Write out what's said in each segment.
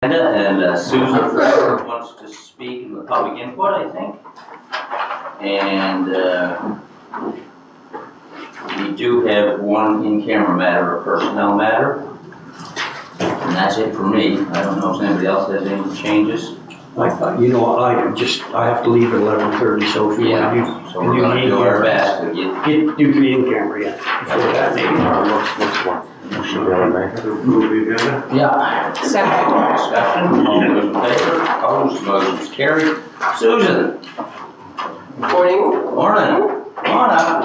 And Susan Frederick wants to speak in the public input, I think. And we do have one in-camera matter, a personnel matter. And that's it for me. I don't know if anybody else has any changes. I have to leave at 11:30, so if you want to do, So we're going to do our best to do the in-camera yet. Before that, maybe. Next one. Should be on there. Yeah. Second. Discussion, all those in favor, opposed, motion's carried. Susan. Morning. Morning. Come on up.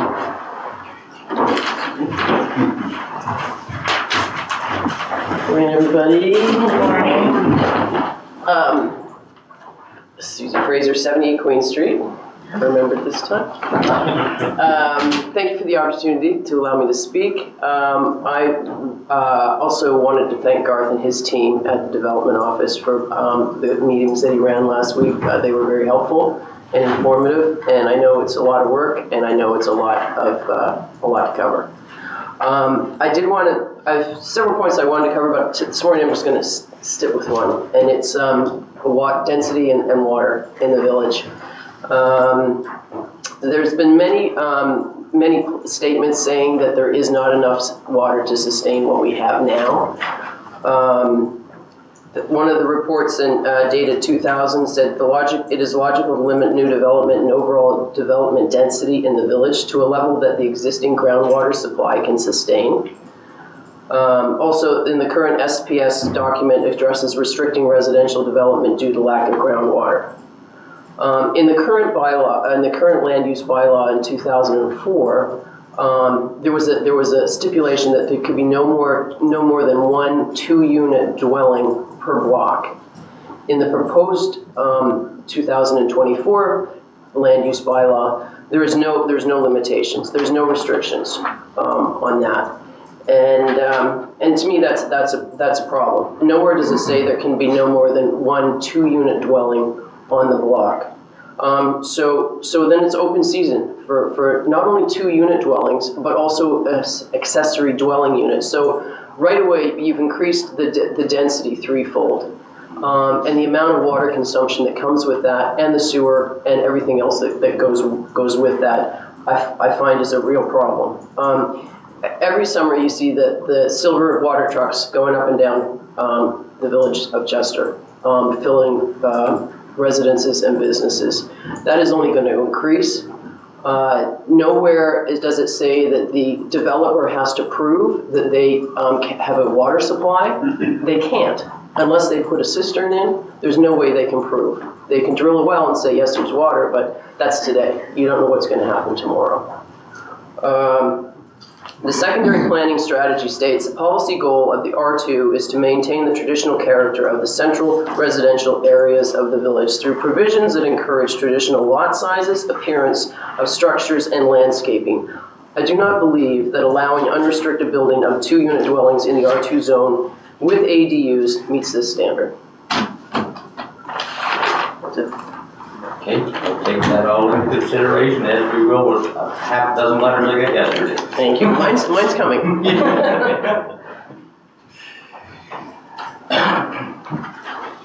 Morning, everybody. Morning. Susan Fraser, 78 Queen Street. I remembered this time. Thank you for the opportunity to allow me to speak. I also wanted to thank Garth and his team at the development office for the meetings that he ran last week. They were very helpful and informative, and I know it's a lot of work, and I know it's a lot to cover. I have several points I wanted to cover, but this morning I'm just going to stick with one, and it's density and water in the village. There's been many statements saying that there is not enough water to sustain what we have now. One of the reports dated 2000 said it is logical to limit new development and overall development density in the village to a level that the existing groundwater supply can sustain. Also, in the current SPS document addresses restricting residential development due to lack of groundwater. In the current bylaw, in the current land use bylaw in 2004, there was a stipulation that there could be no more than one 2-unit dwelling per block. In the proposed 2024 land use bylaw, there's no limitations. There's no restrictions on that. And to me, that's a problem. Nowhere does it say there can be no more than one 2-unit dwelling on the block. So then it's open season for not only 2-unit dwellings, but also accessory dwelling units. So right away, you've increased the density threefold. And the amount of water consumption that comes with that, and the sewer, and everything else that goes with that, I find is a real problem. Every summer you see the silver water trucks going up and down the village of Chester, filling residences and businesses. That is only going to increase. Nowhere does it say that the developer has to prove that they have a water supply. They can't. Unless they put a cistern in, there's no way they can prove. They can drill a well and say, yes, there's water, but that's today. You don't know what's going to happen tomorrow. The secondary planning strategy states the policy goal of the R2 is to maintain the traditional character of the central residential areas of the village through provisions that encourage traditional lot sizes, appearance of structures, and landscaping. I do not believe that allowing unrestricted building of 2-unit dwellings in the R2 zone with ADUs meets this standard. That's it. Okay, we'll take that all into consideration as we will with a half dozen letters I got yesterday. Thank you. Mine's coming.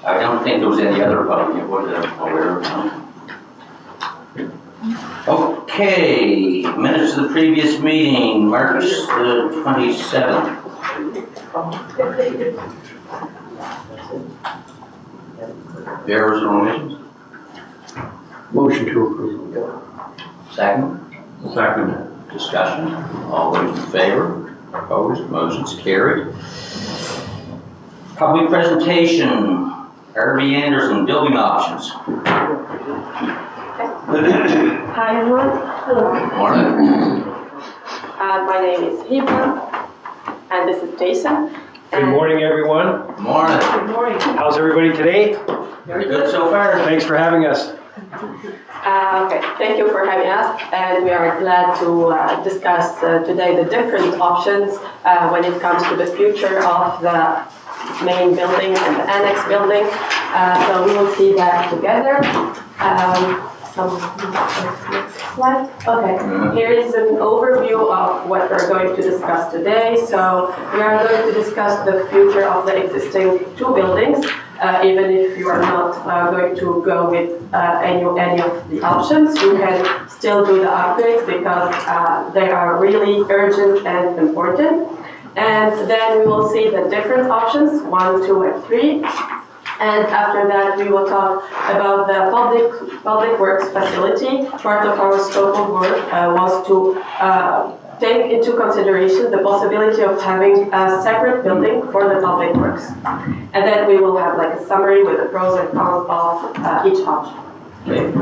I don't think there was any other public input that I'm aware of. Okay, minutes of the previous meeting, March the 27th. Errors or omissions? Motion to approve. Second? Second. Discussion? All those in favor? Opposed? Motion's carried. Public presentation. R.B. Anderson, building options. Hi everyone. Hello. Morning. My name is Hebron, and this is Jason. Good morning, everyone. Morning. Good morning. How's everybody today? Very good so far. Thanks for having us. Okay, thank you for having us, and we are glad to discuss today the different options when it comes to the future of the main building and the annex building. So we will see that together. Next slide. Okay, here is an overview of what we're going to discuss today. So we are going to discuss the future of the existing two buildings, even if you are not going to go with any of the options. You can still do the upgrades because they are really urgent and important. And then we will see the different options, 1, 2, and 3. And after that, we will talk about the public works facility. Part of our scope of work was to take into consideration the possibility of having a separate building for the public works. And then we will have like a summary with the pros and cons of each option. Okay.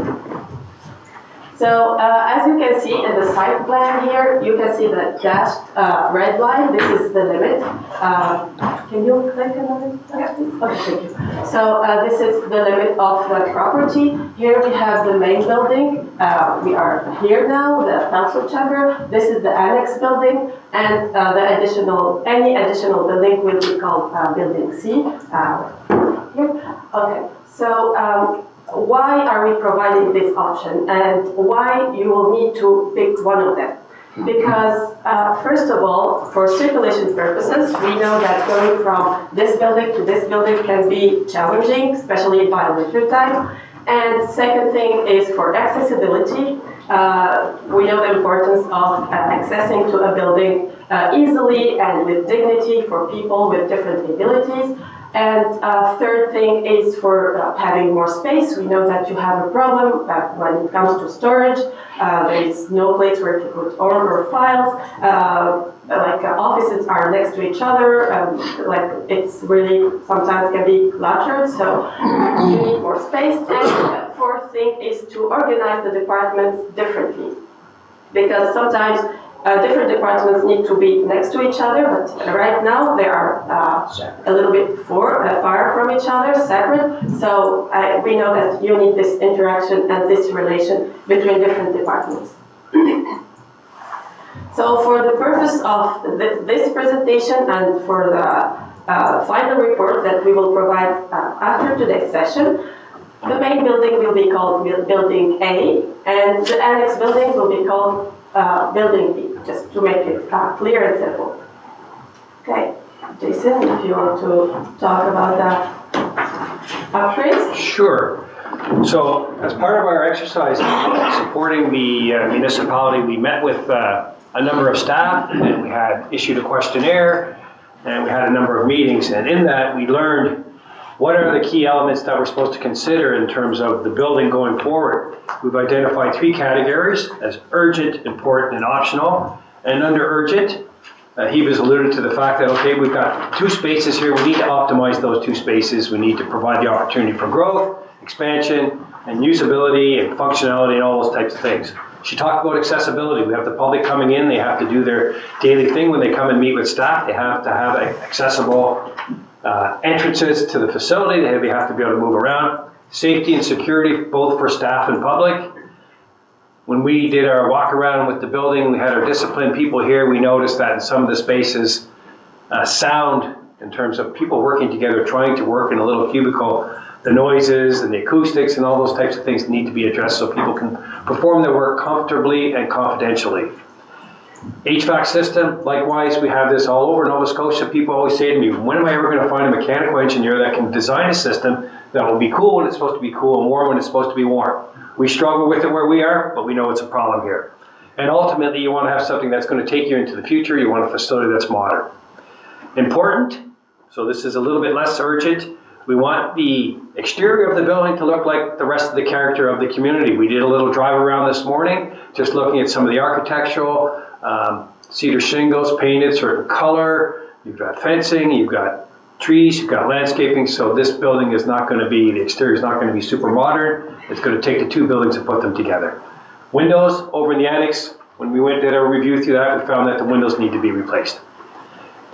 So as you can see in the site plan here, you can see the dashed red line. This is the limit. Can you click another? Okay, thank you. So this is the limit of the property. Here we have the main building. We are here now, the council chamber. This is the annex building, and any additional building will be called building C. Here. Okay. So. Why are we providing this option, and why you will need to pick one of them? Because first of all, for circulation purposes, we know that going from this building to this building can be challenging, especially by winter time. And second thing is for accessibility. We know the importance of accessing to a building easily and with dignity for people with different abilities. And third thing is for having more space. We know that you have a problem when it comes to storage. There is no place where to put all your files. Offices are next to each other. It's really sometimes can be cluttered. So you need more space. And the fourth thing is to organize the departments differently, because sometimes different departments need to be next to each other, but right now they are a little bit far from each other, separate. So we know that you need this interaction and this relation between different departments. So for the purpose of this presentation and for the final report that we will provide after today's session, the main building will be called Building A, and the annex buildings will be called Building B, just to make it clear and simple. Okay, Jason, if you want to talk about the upgrades? Sure. So as part of our exercise supporting the municipality, we met with a number of staff, and we had issued a questionnaire, and we had a number of meetings. And in that, we learned what are the key elements that we're supposed to consider in terms of the building going forward. We've identified 3 categories as urgent, important, and optional. And under urgent, he was alluded to the fact that, okay, we've got 2 spaces here. We need to optimize those 2 spaces. We need to provide the opportunity for growth, expansion, and usability, and functionality, and all those types of things. She talked about accessibility. We have the public coming in. They have to do their daily thing when they come and meet with staff. They have to have accessible entrances to the facility. They have to be able to move around. Safety and security, both for staff and public. When we did our walk around with the building, we had our disciplined people here. We noticed that in some of the spaces, sound, in terms of people working together, trying to work in a little cubicle, the noises and the acoustics and all those types of things need to be addressed so people can perform their work comfortably and confidentially. HVAC system, likewise, we have this all over Nova Scotia. People always say to me, when am I ever going to find a mechanical engineer that can design a system that will be cool when it's supposed to be cool and warm when it's supposed to be warm? We struggle with it where we are, but we know it's a problem here. And ultimately, you want to have something that's going to take you into the future. You want a facility that's modern. Important, so this is a little bit less urgent. We want the exterior of the building to look like the rest of the character of the community. We did a little drive around this morning, just looking at some of the architectural, cedar shingles painted certain color. You've got fencing, you've got trees, you've got landscaping. So this building is not going to be, the exterior is not going to be super modern. It's going to take the 2 buildings and put them together. Windows over in the annex, when we did a review through that, we found that the windows need to be replaced.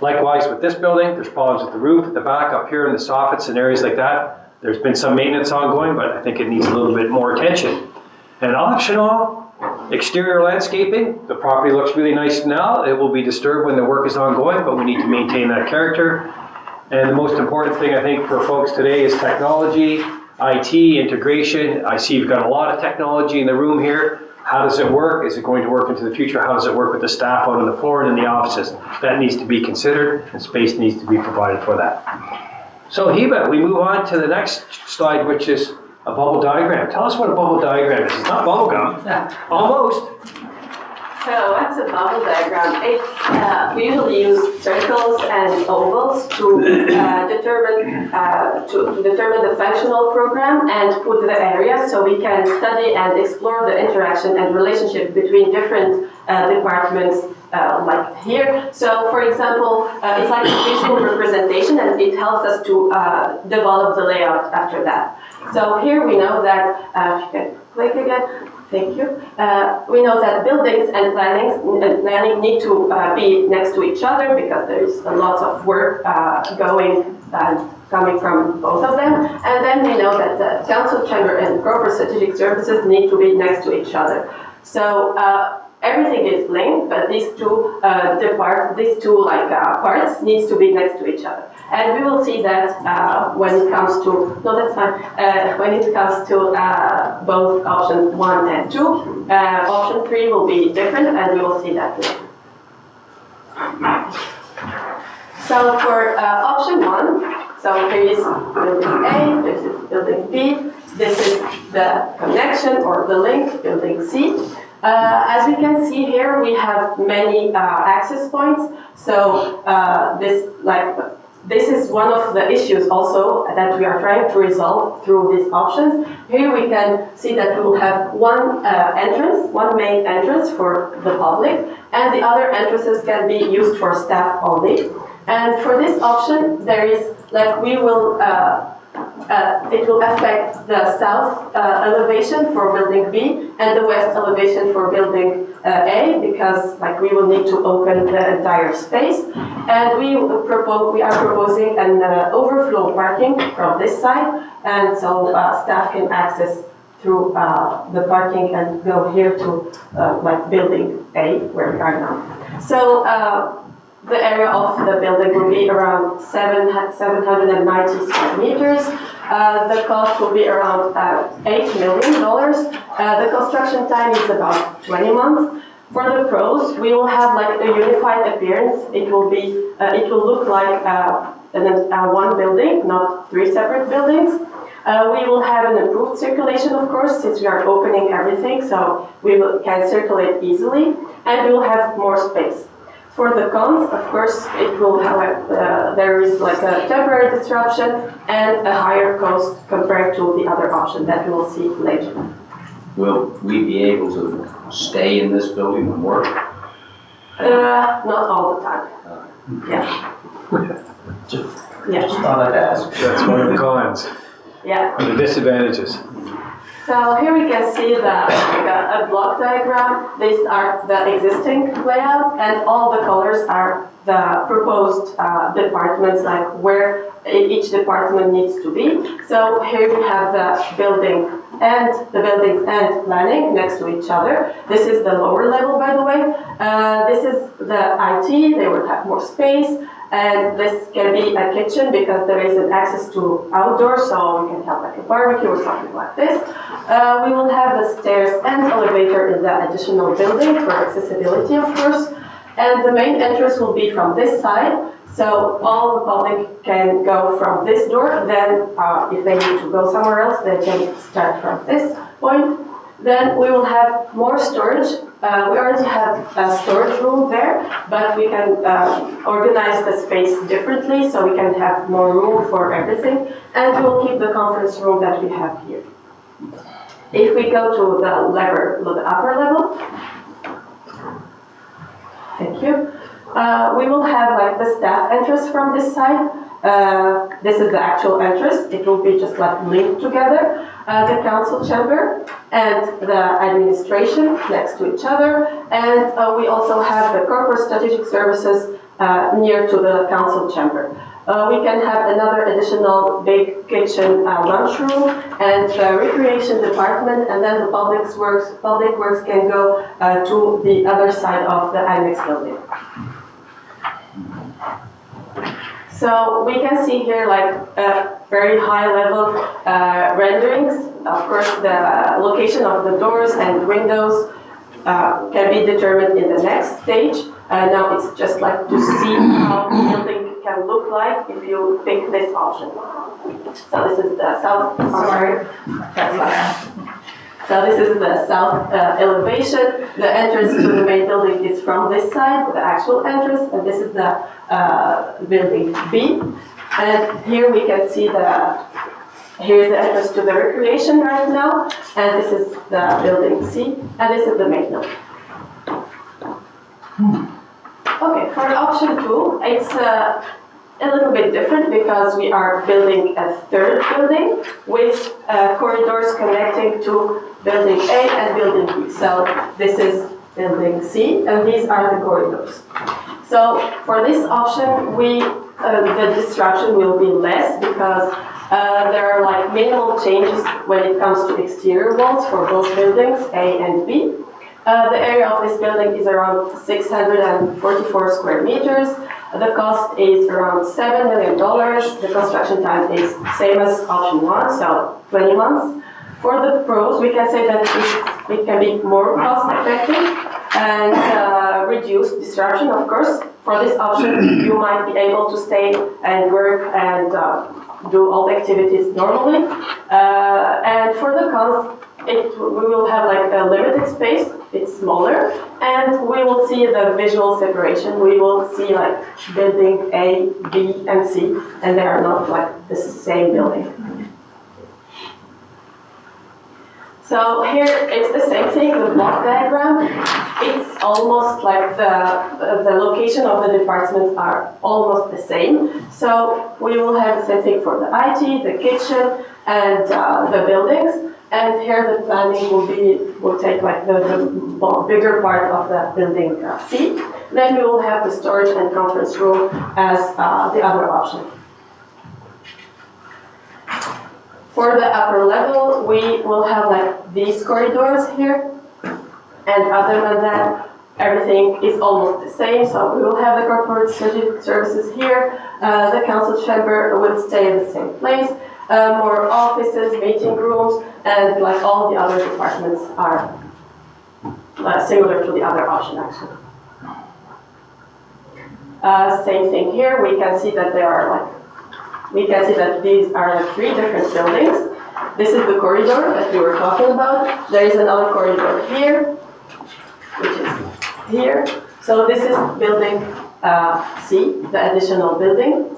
Likewise with this building, there's problems with the roof at the back, up here in the soffits and areas like that. There's been some maintenance ongoing, but I think it needs a little bit more attention. And optional, exterior landscaping. The property looks really nice now. It will be disturbed when the work is ongoing, but we need to maintain that character. And the most important thing I think for folks today is technology. IT, integration. I see you've got a lot of technology in the room here. How does it work? Is it going to work into the future? How does it work with the staff out on the floor and in the offices? That needs to be considered, and space needs to be provided for that. So Hiba, we move on to the next slide, which is a bubble diagram. Tell us what a bubble diagram is. It's not bubble gum. Almost. So what's a bubble diagram? It's, we usually use circles and ovals to determine the functional program and put the areas so we can study and explore the interaction and relationship between different departments like here. So for example, it's like a visual representation and it helps us to develop the layout after that. So here we know that, if you can click again, thank you. We know that buildings and planning need to be next to each other because there is a lot of work coming from both of them. And then we know that the council chamber and corporate strategic services need to be next to each other. So everything is linked, but these two parts needs to be next to each other. And we will see that when it comes to, no, that's fine. When it comes to both options 1 and 2, option 3 will be different, and we will see that later. So for option 1, so here is building A, this is building B, this is the connection or the link, building C. As we can see here, we have many access points. So this is one of the issues also that we are trying to resolve through these options. Here we can see that we will have one main entrance for the public, and the other entrances can be used for staff only. And for this option, there is it will affect the south elevation for building B and the west elevation for building A, because we will need to open the entire space. And we are proposing an overflow parking from this side, and so staff can access through the parking and go here to building A, where we are now. So the area of the building will be around 790 square meters. The cost will be around $8 million. The construction time is about 20 months. For the pros, we will have a unified appearance. It will look like one building, not 3 separate buildings. We will have an improved circulation, of course, since we are opening everything, so we can circulate easily, and we will have more space. For the cons, of course, it will have there is a temporary disruption and a higher cost compared to the other option that we will see later. Will we be able to stay in this building and work? Not all the time. Yeah. Just thought I'd ask. That's one of the cons, Yeah. or the disadvantages. So here we can see a block diagram. These are the existing layout, and all the colors are the proposed departments, where each department needs to be. So here we have the buildings and planning next to each other. This is the lower level, by the way. This is the IT. They will have more space. And this can be a kitchen because there is an access to outdoor, so we can have a barbecue or something like this. We will have the stairs and elevator in the additional building for accessibility, of course. And the main entrance will be from this side, so all the public can go from this door. Then if they need to go somewhere else, they can start from this point. Then we will have more storage. We already have a storage room there, but we can organize the space differently so we can have more room for everything. And we will keep the conference room that we have here. If we go to the upper level, thank you. We will have the staff entrance from this side. This is the actual entrance. It will be just linked together. The council chamber and the administration next to each other. And we also have the corporate strategic services near to the council chamber. We can have another additional big kitchen lunchroom and the recreation department, and then the public works can go to the other side of the annex building. So we can see here like very high level renderings. Of course, the location of the doors and windows can be determined in the next stage. Now it's just like to see how the building can look like if you pick this option. So this is the south, sorry. So this is the south elevation. The entrance to the main building is from this side, the actual entrance, and this is the building B. And here we can see here's the entrance to the recreation right now, and this is the building C, and this is the main building. Okay, for option 2, it's a little bit different because we are building a third building with corridors connecting to building A and building B. So this is building C, and these are the corridors. So for this option, the disruption will be less because there are like minimal changes when it comes to exterior walls for both buildings, A and B. The area of this building is around 644 square meters. The cost is around $7 million. The construction time is same as option 1, so 20 months. For the pros, we can say that it can be more cost effective and reduce disruption, of course. For this option, you might be able to stay and work and do all the activities normally. And for the cons, we will have like a limited space, it's smaller, and we will see the visual separation. We will see like building A, B, and C, and they are not like the same building. So here it's the same thing, the block diagram. It's almost like the location of the departments are almost the same. So we will have the same thing for the IT, the kitchen, and the buildings. And here the planning will take like the bigger part of the building C. Then we will have the storage and conference room as the other option. For the upper level, we will have like these corridors here. And other than that, everything is almost the same. So we will have the corporate services here. The council chamber will stay in the same place. More offices, meeting rooms, and like all the other departments are similar to the other option actually. Same thing here. We can see that these are like 3 different buildings. This is the corridor that we were talking about. There is another corridor here, which is here. So this is building C, the additional building.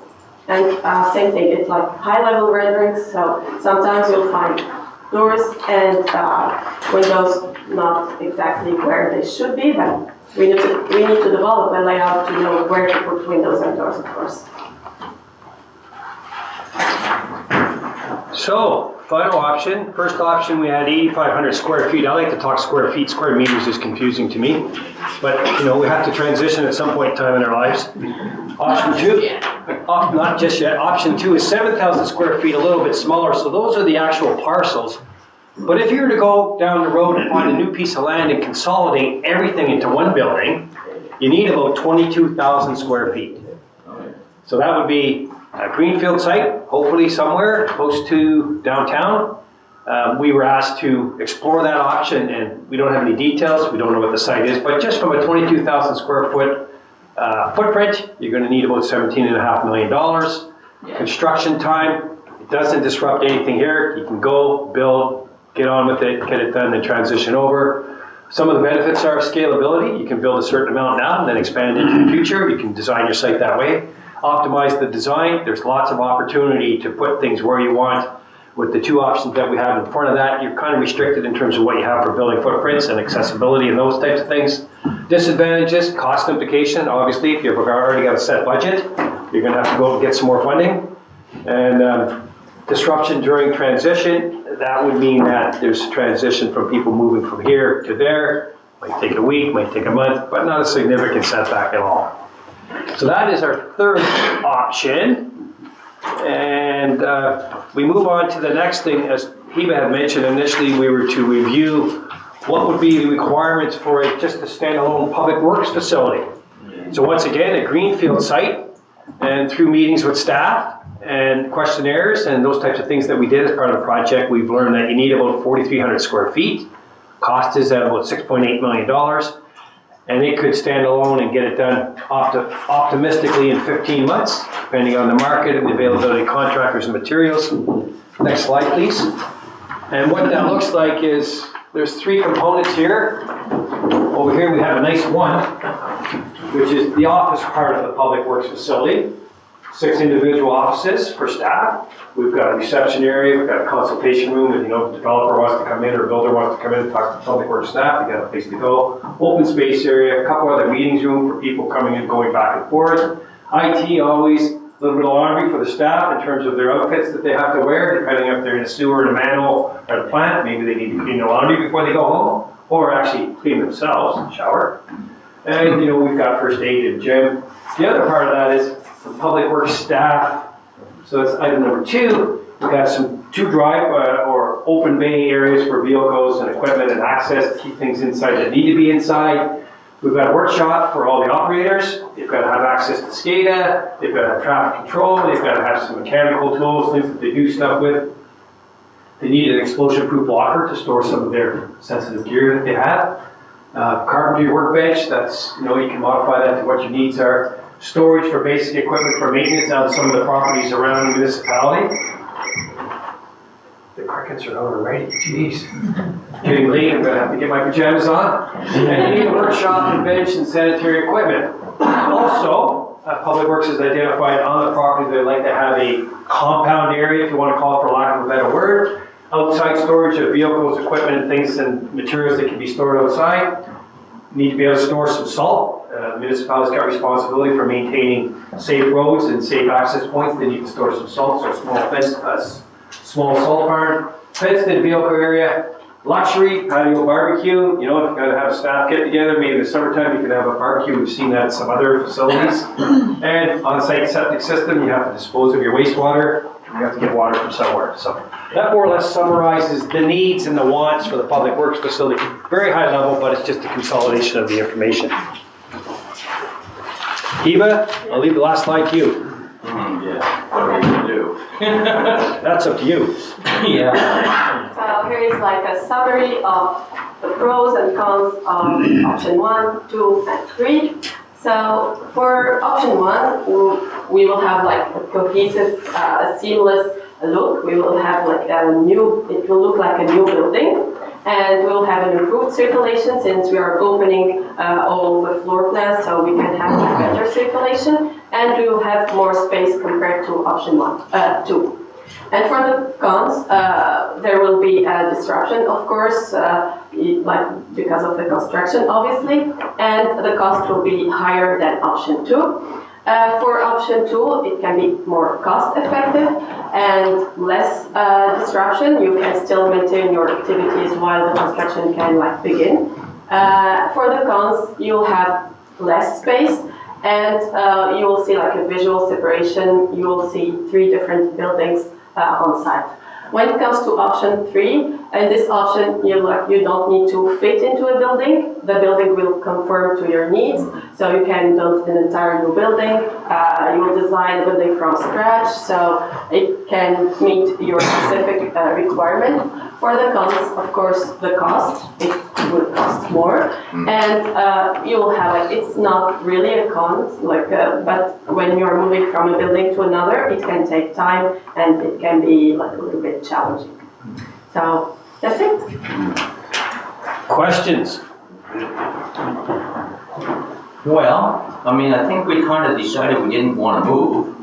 And same thing, it's like high-level renderings, so sometimes you'll find doors and windows not exactly where they should be, but we need to develop a layout to know where to put windows and doors, of course. So, final option. First option, we had 8,500 square feet. I like to talk square feet. Square meters is confusing to me. But, you know, we have to transition at some point in time in our lives. Option 2, not just yet. Option 2 is 7,000 square feet, a little bit smaller. So those are the actual parcels. But if you were to go down the road and find a new piece of land and consolidate everything into one building, you need about 22,000 square feet. So that would be a greenfield site, hopefully somewhere close to downtown. We were asked to explore that option, and we don't have any details. We don't know what the site is, but just from a 22,000 square foot footprint, you're going to need about $17.5 million. Construction time, it doesn't disrupt anything here. You can go, build, get on with it, get it done, then transition over. Some of the benefits are scalability. You can build a certain amount now and then expand into the future. You can design your site that way. Optimize the design. There's lots of opportunity to put things where you want. With the 2 options that we have in front of that, you're kind of restricted in terms of what you have for building footprints and accessibility and those types of things. Disadvantages, cost implication. Obviously, if you've already got a set budget, you're going to have to go and get some more funding. And disruption during transition, that would mean that there's transition from people moving from here to there. Might take a week, might take a month, but not a significant setback at all. So that is our third option. And we move on to the next thing. As Heba had mentioned initially, we were to review what would be the requirements for just a standalone public works facility. So once again, a greenfield site. And through meetings with staff and questionnaires and those types of things that we did as part of the project, we've learned that you need about 4,300 square feet. Cost is at about $6.8 million. And it could stand alone and get it done optimistically in 15 months, depending on the market and the availability of contractors and materials. Next slide, please. And what that looks like is there's 3 components here. Over here we have a nice one, which is the office part of the Public Works facility. 6 individual offices for staff. We've got a reception area, we've got a consultation room, if the developer wants to come in or a builder wants to come in and talk to Public Works staff, we got a place to go. Open space area, a couple other meetings room for people coming in, going back and forth. IT always, a little bit of laundry for the staff in terms of their outfits that they have to wear, depending if they're in a sewer, in a manhole, or a plant. Maybe they need to clean their laundry before they go home, or actually clean themselves, shower. And we've got first aid and gym. The other part of that is the Public Works staff. So that's item number 2. We've got some 2 drive or open bay areas for vehicles and equipment and access to keep things inside that need to be inside. We've got a workshop for all the operators. They've got to have access to SCADA. They've got to have traffic control. They've got to have some mechanical tools, things that they do stuff with. They need an explosion-proof locker to store some of their sensitive gear that they have. Carpentry workbench, that's, you can modify that to what your needs are. Storage for basic equipment for maintenance on some of the properties around the municipality. The crickets are out already, jeez. Getting late, I'm gonna have to get my pajamas on. And you need a workshop and bench and sanitary equipment. Also, Public Works has identified on the property they'd like to have a compound area, if you want to call it for lack of a better word. Outside storage of vehicles, equipment, and things and materials that can be stored outside. Need to be able to store some salt. The municipality's got responsibility for maintaining safe roads and safe access points. They need to store some salt, so a small salt barn, fenced-in vehicle area, luxury patio barbecue. If you've got to have staff get together, maybe in the summertime you can have a barbecue. We've seen that at some other facilities. And on-site septic system, you have to dispose of your wastewater. You have to get water from somewhere. So that more or less summarizes the needs and the wants for the Public Works facility. Very high level, but it's just a consolidation of the information. Eva, I'll leave the last slide to you. Yeah, what are we gonna do? That's up to you. Yeah. So here is like a summary of the pros and cons of option 1, 2, and 3. So for option 1, we will have like a cohesive, seamless look. We will have like it will look like a new building. And we'll have an improved circulation since we are opening all the floor plans, so we can have better circulation. And we will have more space compared to option 2. And for the cons, there will be a disruption, of course, because of the construction, obviously, and the cost will be higher than option 2. For option 2, it can be more cost effective and less disruption. You can still maintain your activities while the construction can begin. For the cons, you'll have less space and you will see like a visual separation. You will see 3 different buildings on site. When it comes to option 3, in this option, you don't need to fit into a building. The building will conform to your needs. So you can build an entire new building. You will design the building from scratch, so it can meet your specific requirement. For the cons, of course, the cost. It will cost more. And you will have it's not really a con, but when you're moving from a building to another, it can take time and it can be a little bit challenging. So that's it. Questions? Well, I think we kind of decided we didn't want to move.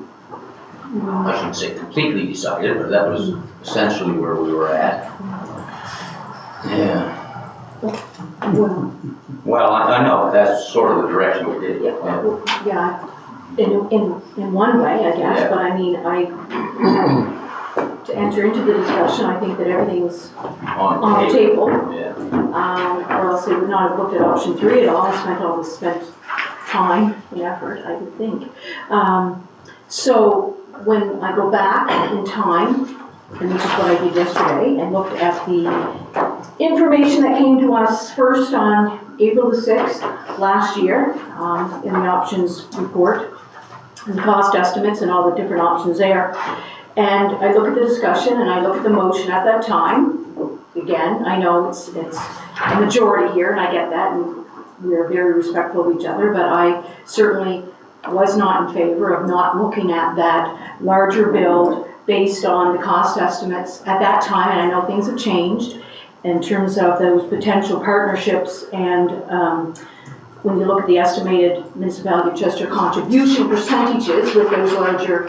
I shouldn't say completely decided, but that was essentially where we were at. Yeah. Well, I know, that's sort of the direction we did. Yeah, in one way, I guess, Yeah. but to enter into the discussion, I think that everything's on the table. Yeah. Or else they would not have looked at option 3 at all, and spent time and effort, I would think. So when I go back in time, and which is what I did yesterday, and looked at the information that came to us first on April the 6th last year in the options report, and the cost estimates and all the different options there. And I look at the discussion and I look at the motion at that time. Again, I know it's a majority here, and I get that, and we're very respectful of each other, but I certainly was not in favor of not looking at that larger build based on the cost estimates at that time, and I know things have changed in terms of those potential partnerships, and when you look at the estimated Municipality of Chester contribution percentages with that larger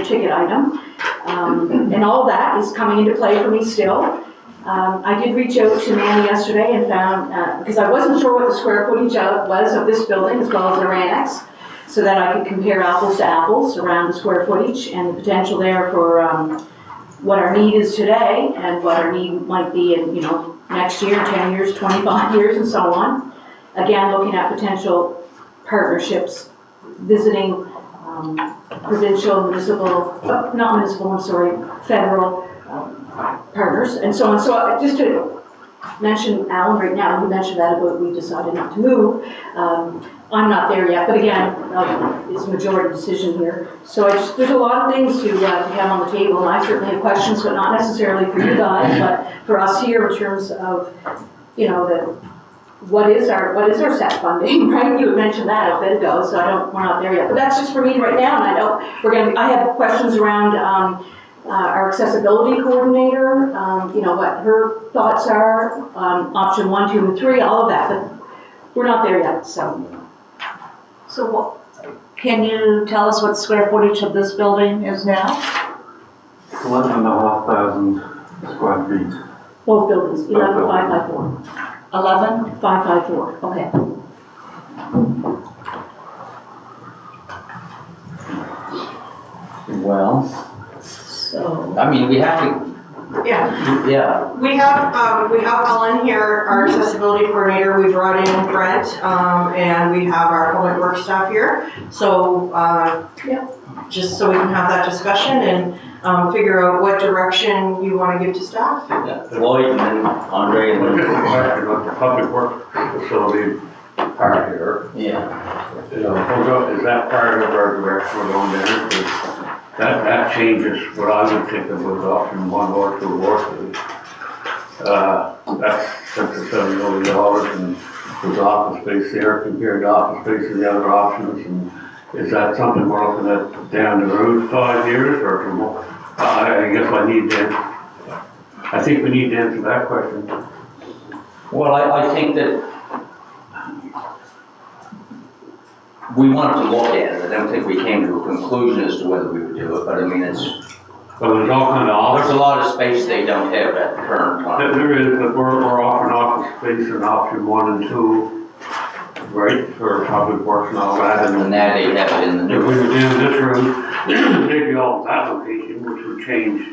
ticket item, and all that is coming into play for me still. I did reach out to Manny yesterday and found, because I wasn't sure what the square footage was of this building as well as their annex, so that I could compare apples to apples around the square footage and the potential there for what our need is today and what our need might be in, next year, 10 years, 25 years, and so on. Again, looking at potential partnerships, visiting provincial, federal partners, and so on. So just to mention Alan right now, you mentioned that about we decided not to move. I'm not there yet, but again, it's a majority decision here. So there's a lot of things to have on the table, and I certainly have questions, but not necessarily for you guys, but for us here in terms of, what is our set funding, right? You had mentioned that a bit ago, so we're not there yet. But that's just for me right now, and I know I have questions around our accessibility coordinator, what her thoughts are on option 1, 2, and 3, all of that, but we're not there yet, so. So can you tell us what square footage of this building is now? 11,500 square feet. Both buildings, 11,554. 11,554. Okay. Well, So. I mean, we have to, Yeah, we have Ellen here, our accessibility coordinator. We brought in Brent, and we have our public works staff here. So, just so we can have that discussion and figure out what direction you want to give to staff. Lloyd and then Andre and Just a then question about the public works facility part here. yeah. Is that part of our direction we're going there? 'Cause that changes what I would think of as option 1 or 2 or 3. That's $6 or $7 million, and there's office space there compared to office space in the other options. And is that something we're looking at down the road 5 years or more? I guess I think we need to answer that question. Well, I think that we wanted to look at it. I don't think we came to a conclusion as to whether we would do it, but I mean, But there's all kind of there's office. a lot of space they don't have at the current time. There is, but we're offering office space in option 1 and 2, right, for public works and all that. And now they have it in the If we new. were doing this room, maybe all that location, which would change.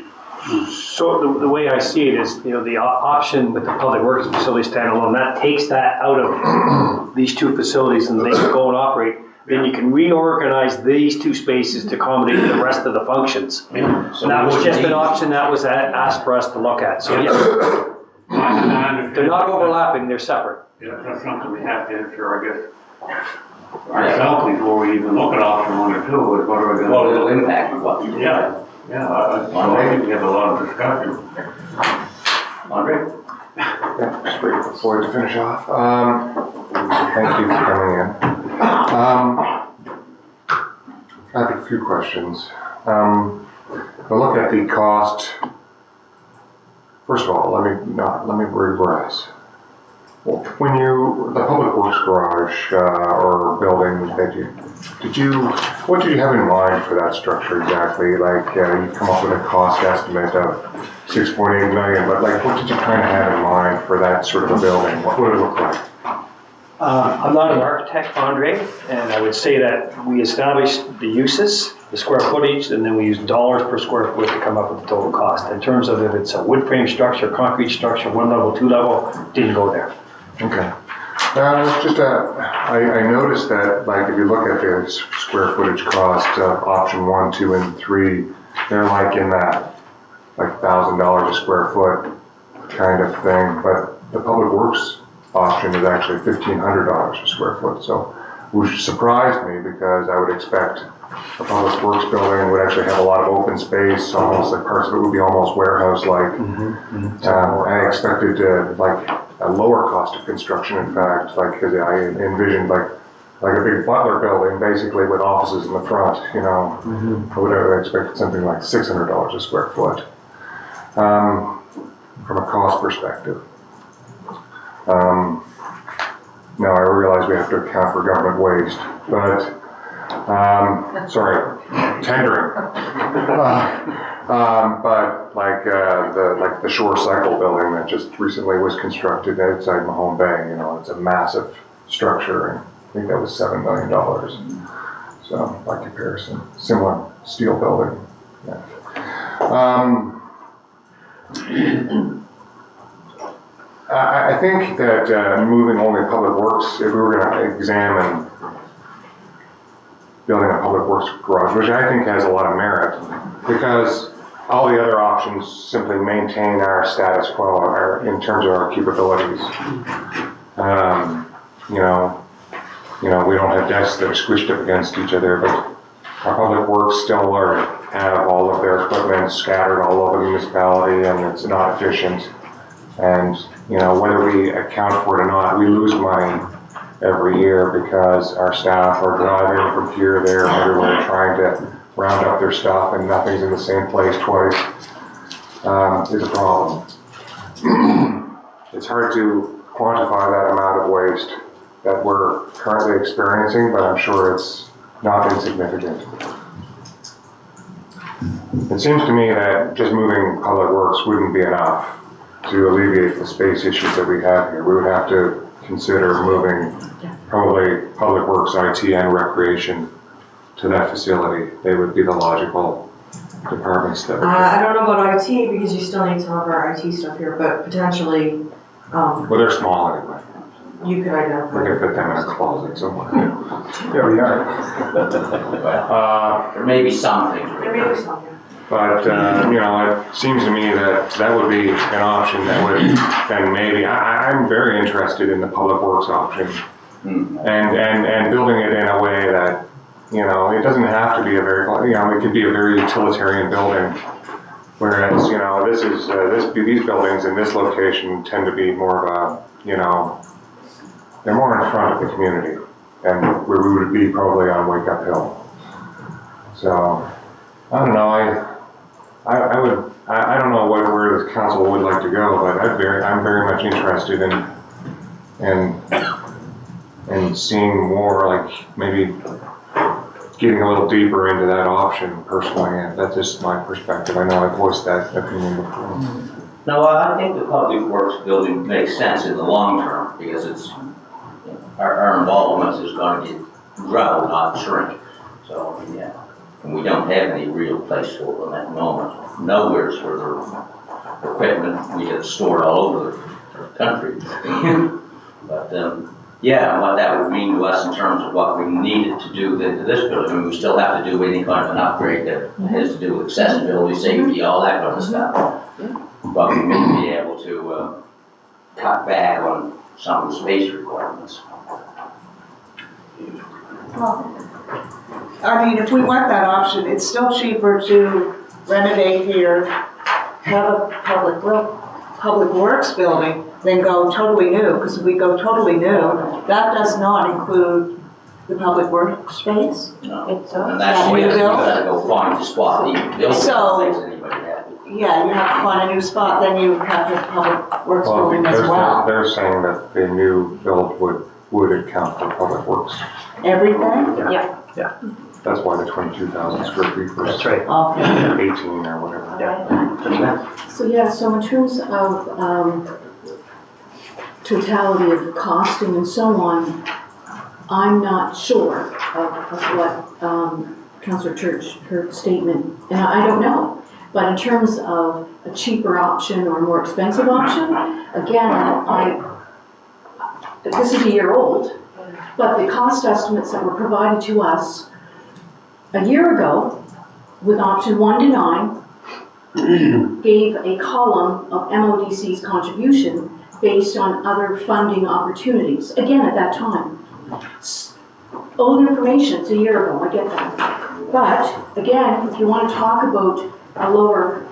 So the way I see it is, the option with the public works facility standalone, that takes that out of these 2 facilities and they can go and operate. Then you can reorganize these 2 spaces to accommodate the rest of the functions. So And that was we just an wouldn't option that was asked for us to look at. So yeah, they're not overlapping, they're separate. Yeah, that's something we have to answer, I guess, ourselves before we even look at option 1 or 2, is what are we Well, gonna it'll do? impact what we do. Yeah, I think we have a lot of discussion. Andre? Yeah, just wait for Floyd to finish off. Thank you for coming in. I have a few questions. If I look at the cost, first of all, let me regress. When the public works garage or building what did you have in mind for that structure exactly? Like you come up with a cost estimate of 6.8 million, but like what did you kind of have in mind for that sort of a building? What would it look like? I'm not an architect, Andre, and I would say that we established the uses, the square footage, and then we use dollars per square foot to come up with the total cost. In terms of if it's a wood frame structure, concrete structure, 1 level, 2 level, didn't go there. Okay. I noticed that, like, if you look at the square footage cost of option 1, 2, and 3, they're like in that, like $1,000 a square foot kind of thing. But the public works option is actually $1,500 a square foot. So, which surprised me because I would expect the Public Works building would actually have a lot of open space, almost like parts of it would be almost warehouse-like. I expected like a lower cost of construction, in fact, like, because I envisioned like a big Butler building, basically with offices in the front, you know. I would have expected something like $600 a square foot, from a cost perspective. Now I realize we have to account for government waste, but, sorry, tendering. But like the Shore Cycle building that just recently was constructed outside Mahone Bay, you know, it's a massive structure, and I think that was $7 million. So by comparison, similar steel building. Yeah. I think that moving only Public Works, if we were going to examine building a Public Works garage, which I think has a lot of merit, because all the other options simply maintain our status quo in terms of our capabilities. You know, we don't have desks that are squished up against each other, but our Public Works still have all of their equipment scattered all over the municipality, and it's not efficient. And, you know, whether we account for it or not, we lose money every year because our staff are driving from here, there, and everywhere trying to round up their stuff, and nothing's in the same place twice. It's a problem. It's hard to quantify that amount of waste that we're currently experiencing, but I'm sure it's not insignificant. It seems to me that just moving Public Works wouldn't be enough to alleviate the space issues that we have here. We would have to consider moving probably Public Works, IT, and Recreation to that facility. They would be the logical departments that would I don't know about IT, because you still need some of our IT stuff here, but potentially, well, they're small anyway. you could identify. We could fit them in a closet somewhere. There we are. There may be some things. There may be some, yeah. But, you know, it seems to me that that would be an option that would, then maybe, I'm very interested in the Public Works option. And building it in a way that, you know, it doesn't have to be a very, you know, it could be a very utilitarian building. Whereas, you know, these buildings in this location tend to be more of a, you know, they're more in front of the community, and where we would be probably on Wake Up Hill. So, I don't know, I don't know where the council would like to go, but I'm very much interested in seeing more, like, maybe getting a little deeper into that option personally, and that's just my perspective. I know I've voiced that opinion before. No, I think the Public Works building makes sense in the long term, because it's, our involvement is going to grow, not shrink. So, yeah. And we don't have any real place for them at the moment. Nowhere's for their equipment. We get stored all over the country. But, yeah, what that would mean to us in terms of what we needed to do to this building. I mean, we still have to do any kind of an upgrade that has to do with accessibility, safety, all that kind of stuff. But we may be able to cut back on some of the space requirements. Well, I mean, if we want that option, it's still cheaper to renovate here, have a public works building, than go totally new, because if we go totally new, that does not include the public works space. No. It's And that's why you gotta go find the spot, even build So- things anybody had. Yeah, you have to find a new spot, then you have the public works building as well. They're saying that the new build would account for Public Works. Everything? Yeah. That's why the 22,000 square feet versus That's right. Okay. 18 or whatever. So in terms of totality of costing and so on, I'm not sure of what Councillor Church, her statement, and I don't know. But in terms of a cheaper option or a more expensive option, again, this is a year old, but the cost estimates that were provided to us a year ago with option 1 to 9 gave a column of MODC's contribution based on other funding opportunities. Again, at that time. Old information, it's a year ago, I get that. But again, if you want to talk about a lower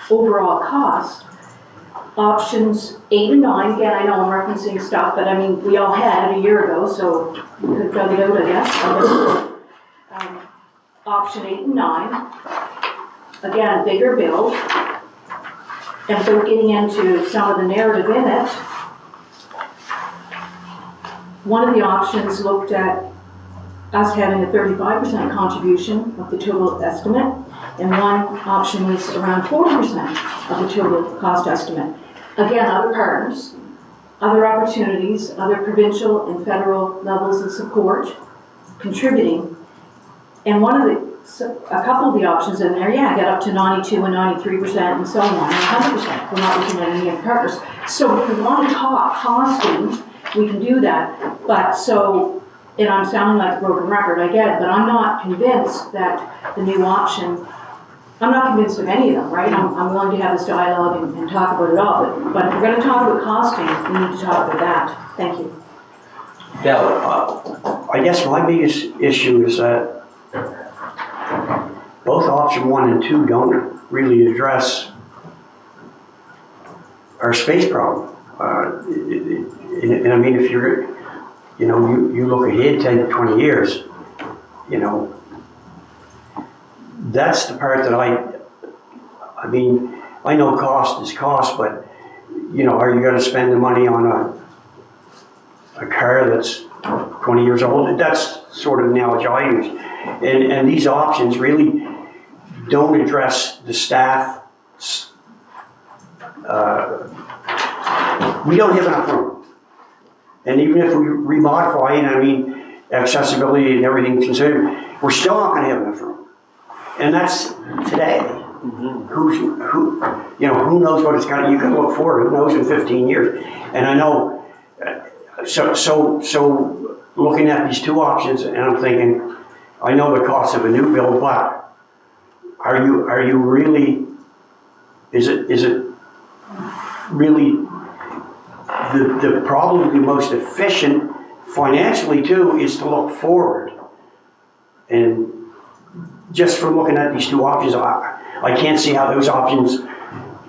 overall cost, options 8 and 9, again, I know I'm referencing stuff, but I mean, we all had it a year ago, so we could have dug it out, I guess. Option 8 and 9, again, bigger build. And so getting into some of the narrative in it, one of the options looked at us having a 35% contribution of the total estimate, and one option was around 40% of the total cost estimate. Again, other partners, other opportunities, other provincial and federal levels of support contributing. And a couple of the options in there, yeah, get up to 92 and 93% and so on, and 100%. We're not looking at any other partners. So if we want to talk costing, we can do that. But so, and I'm sounding like a broken record, I get it, but I'm not convinced that the new option, I'm not convinced of any of them, right? I'm willing to have this dialogue and talk about it all, but if we're going to talk about costing, we need to talk about that. Thank you. Yeah, I guess my biggest issue is that both option 1 and 2 don't really address our space problem. And I mean, if you're, you look ahead 10 to 20 years, that's the part that I mean, I know cost is cost, but, are you going to spend the money on a car that's 20 years old? That's sort of the analogy I use. And these options really don't address the staff. We don't have enough room. And even if we remodify it, I mean, accessibility and everything considered, we're still not going to have enough room. And that's today. Mm-hmm. Who knows what it's going to, you can look forward, who knows in 15 years. And I know, so looking at these two options, and I'm thinking, I know the cost of a new build, but are you really, is it really the probably the most efficient financially too is to look forward? And just from looking at these two options, I can't see how those options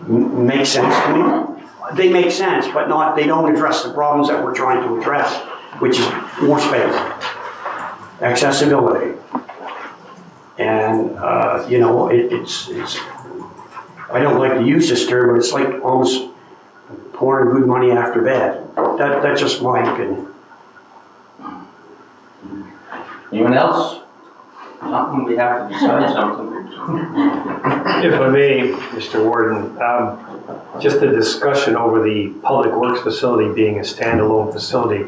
make sense to me. They make sense, but they don't address the problems that we're trying to address, which is more space, accessibility. And, it's I don't like to use this term, but it's like almost pouring good money after bad. That's just my opinion. anyone else? Something we have to decide something. If I may, Mr. Warden, just a discussion over the Public Works facility being a standalone facility.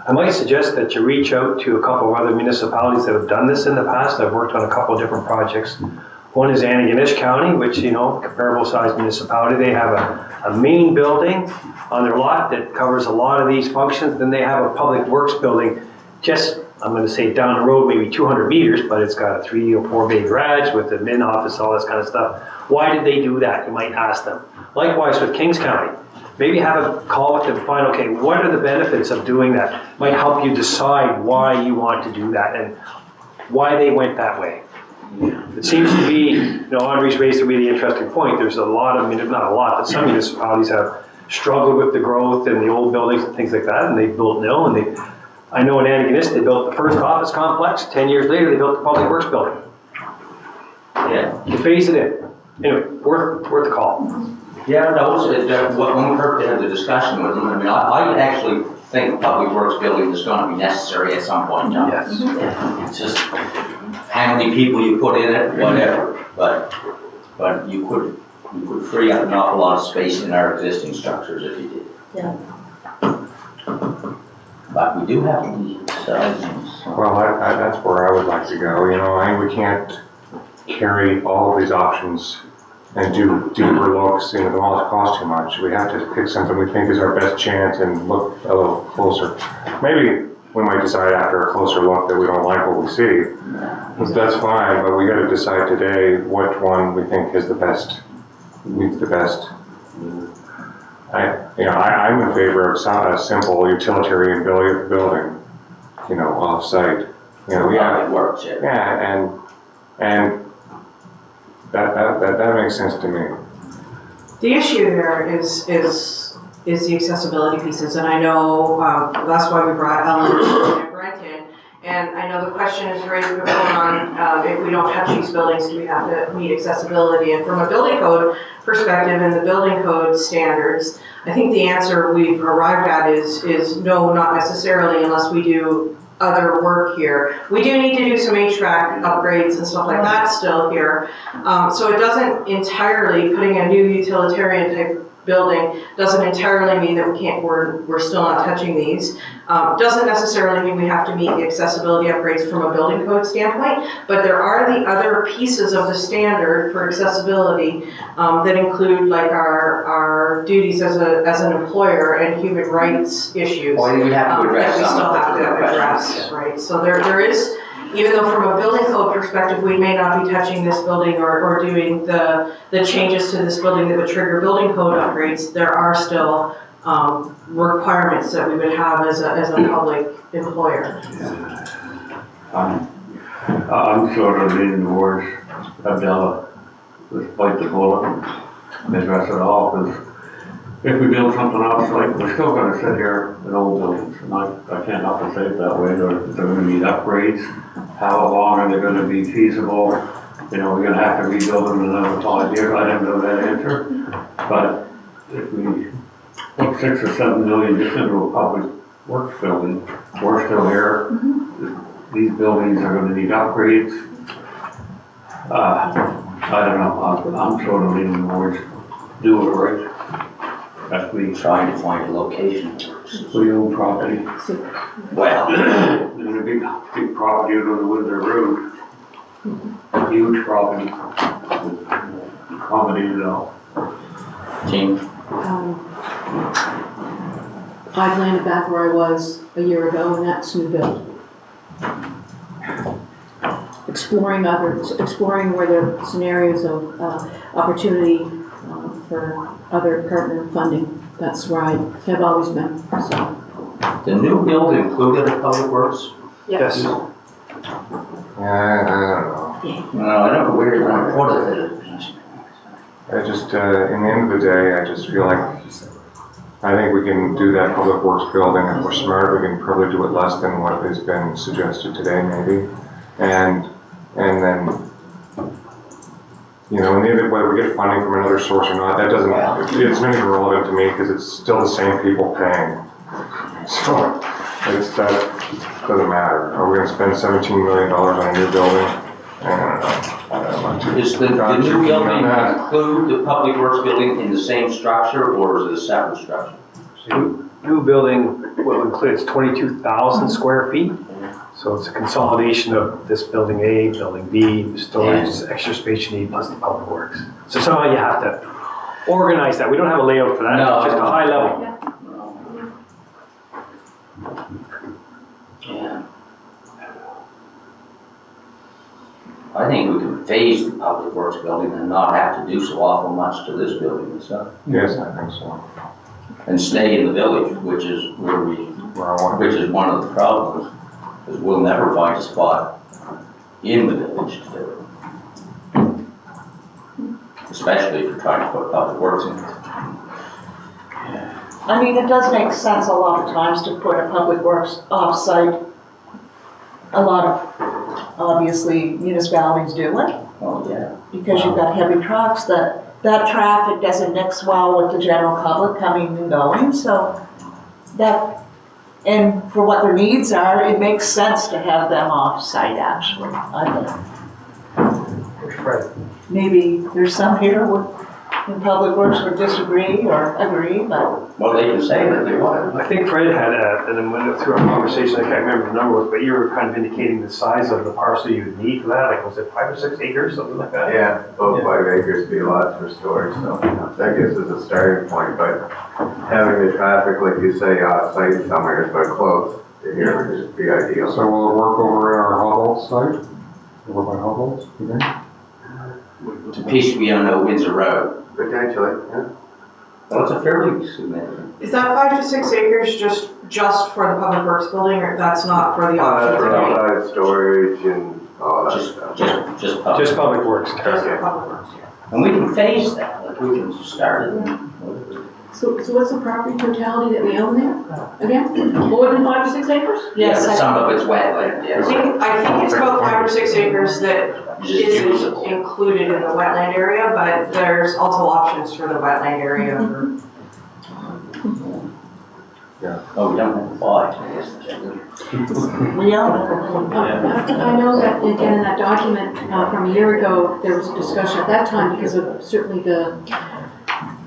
I might suggest that you reach out to a couple of other municipalities that have done this in the past. I've worked on a couple of different projects. One is Antigonish County, which, comparable sized municipality. They have a main building on their lot that covers a lot of these functions. Then they have a Public Works building just, I'm going to say down the road, maybe 200 meters, but it's got a 3 or 4 bay garage with the admin office, all this kind of stuff. Why did they do that? You might ask them. Likewise with Kings County. Maybe have a call with them, find, okay, what are the benefits of doing that? Might help you decide why you want to do that and why they went that way. It seems to be, Andre's raised a really interesting point. There's a lot of, not a lot, but some municipalities have struggled with the growth and the old buildings and things like that, and they built new, and I know in Antigonish, they built the first office complex. 10 years later, they built the Public Works building. Yeah. You phase it in. Anyway, worth a call. Yeah, when we heard had the discussion with them, I actually think Public Works building is going to be necessary at some point in time. Yes. It's just how many people you put in it, whatever. But you could free up an awful lot of space in our existing structures if you did. Yeah. But we do have to decide. Well, that's where I would like to go. We can't carry all of these options and do deeper looks, they all cost too much. We have to pick something we think is our best chance and look a little closer. Maybe we might decide after a closer look that we don't like what we see. That's fine, but we got to decide today which one we think is the best, meets the best. I'm in favor of a simple utilitarian building, off-site. It works, yeah. Yeah, and And that makes sense to me. The issue there is the accessibility pieces, and I know that's why we brought Ellen and Brent in. And I know the question is raised before on if we don't touch these buildings, do we have to meet accessibility? And from a building code perspective and the building code standards, I think the answer we've arrived at is no, not necessarily, unless we do other work here. We do need to do some HVAC upgrades and stuff like that still here. So it doesn't entirely, putting a new utilitarian type building doesn't entirely mean that we're still not touching these. Doesn't necessarily mean we have to meet the accessibility upgrades from a building code standpoint, but there are the other pieces of the standard for accessibility that include like our duties as an employer and human rights issues. Well, we have to address that we some still of have the to address, questions. right? So there is, even though from a building code perspective, we may not be touching this building or doing the changes to this building that would trigger building code upgrades, there are still requirements that we would have as a public employer. I'm sort of leaning towards Abdella, just bite the bullet and address it all, because if we build something else, like, we're still gonna sit here in old buildings, and I can't help but say it that way, they're gonna need upgrades. How long are they gonna be feasible? You know, we're gonna have to rebuild them in another 5 years, I don't know that answer. But if we put 6 or 7 million just into a public works building, we're still here. These buildings are gonna need upgrades. I don't know, I'm sort of leaning towards do it right. As we Trying to find a location. we own property. Well, There's a big property out on the Windsor Road. A huge property. Accommodated all. James, I've landed back where I was a year ago, and that's new build. Exploring where there are scenarios of opportunity for other partner funding. That's where I have always been, so. the new build included a public works? Yes. Yeah, I don't know. No, I don't know where you're going to put it. I just, in the end of the day, I just feel like, I think we can do that public works building. If we're smart, we can probably do it less than what has been suggested today, maybe. And then, you know, in the event whether we get funding from another source or not, that doesn't, it's not even relevant to me because it's still the same people paying. So, that doesn't matter. Are we gonna spend $17 million on a new building? I don't know. Is the new building include the public works building in the same structure, or is it a separate structure? New building will include 22,000 square feet. So it's a consolidation of this building A, building B, storage, extra space you need, plus the public works. So somehow you have to organize that. We don't have a layout for that, No. it's just a high level. Yeah. I think we can phase the public works building and not have to do so awful much to this building and stuff. Yes, I think so. And stay in the village, which is which is one of the problems, because we'll never find a spot in the village to do it. Especially if you're trying to put public works in it. I mean, it does make sense a lot of times to put a public works off-site. A lot of, obviously, municipalities do it, Oh, yeah. because you've got heavy trucks, that traffic doesn't mix well with the general public coming and going, so that, and for what their needs are, it makes sense to have them off-site, actually, I think. Right. Maybe there's some here in Public Works would disagree or agree, but. Well, they can say that they want it. I think Fred had and then went through our conversation, I can't remember the number, but you were kind of indicating the size of the parcel you would need for that, like was it 5 or 6 acres, something like that? Yeah, about 5 acres would be a lot for storage, so that gives us a starting point, but having the traffic, like you say, off-site somewhere is quite close to here would just be ideal. So will it work over at our Humboldt site? Over by Humboldt, you think? The piece we own at Windsor Road. Potentially, yeah. Well, it's a fairly significant. Is that 5 to 6 acres just for the public works building, or that's not for the That's options? for outside storage and Oh, that's, Just Just public works. Just for public works, yeah. And we can phase that, like we can start it. So what's the property totality that we own there? Again, more than 5 or 6 acres? Yes, Yeah, some of it's wetland, I yes. think it's about 5 or 6 acres that Just isn't usable. included in the wetland area, but there's also options for the wetland area. Oh, we don't have to buy, I guess. We own it. I know that, again, in that document from a year ago, there was a discussion at that time because of certainly the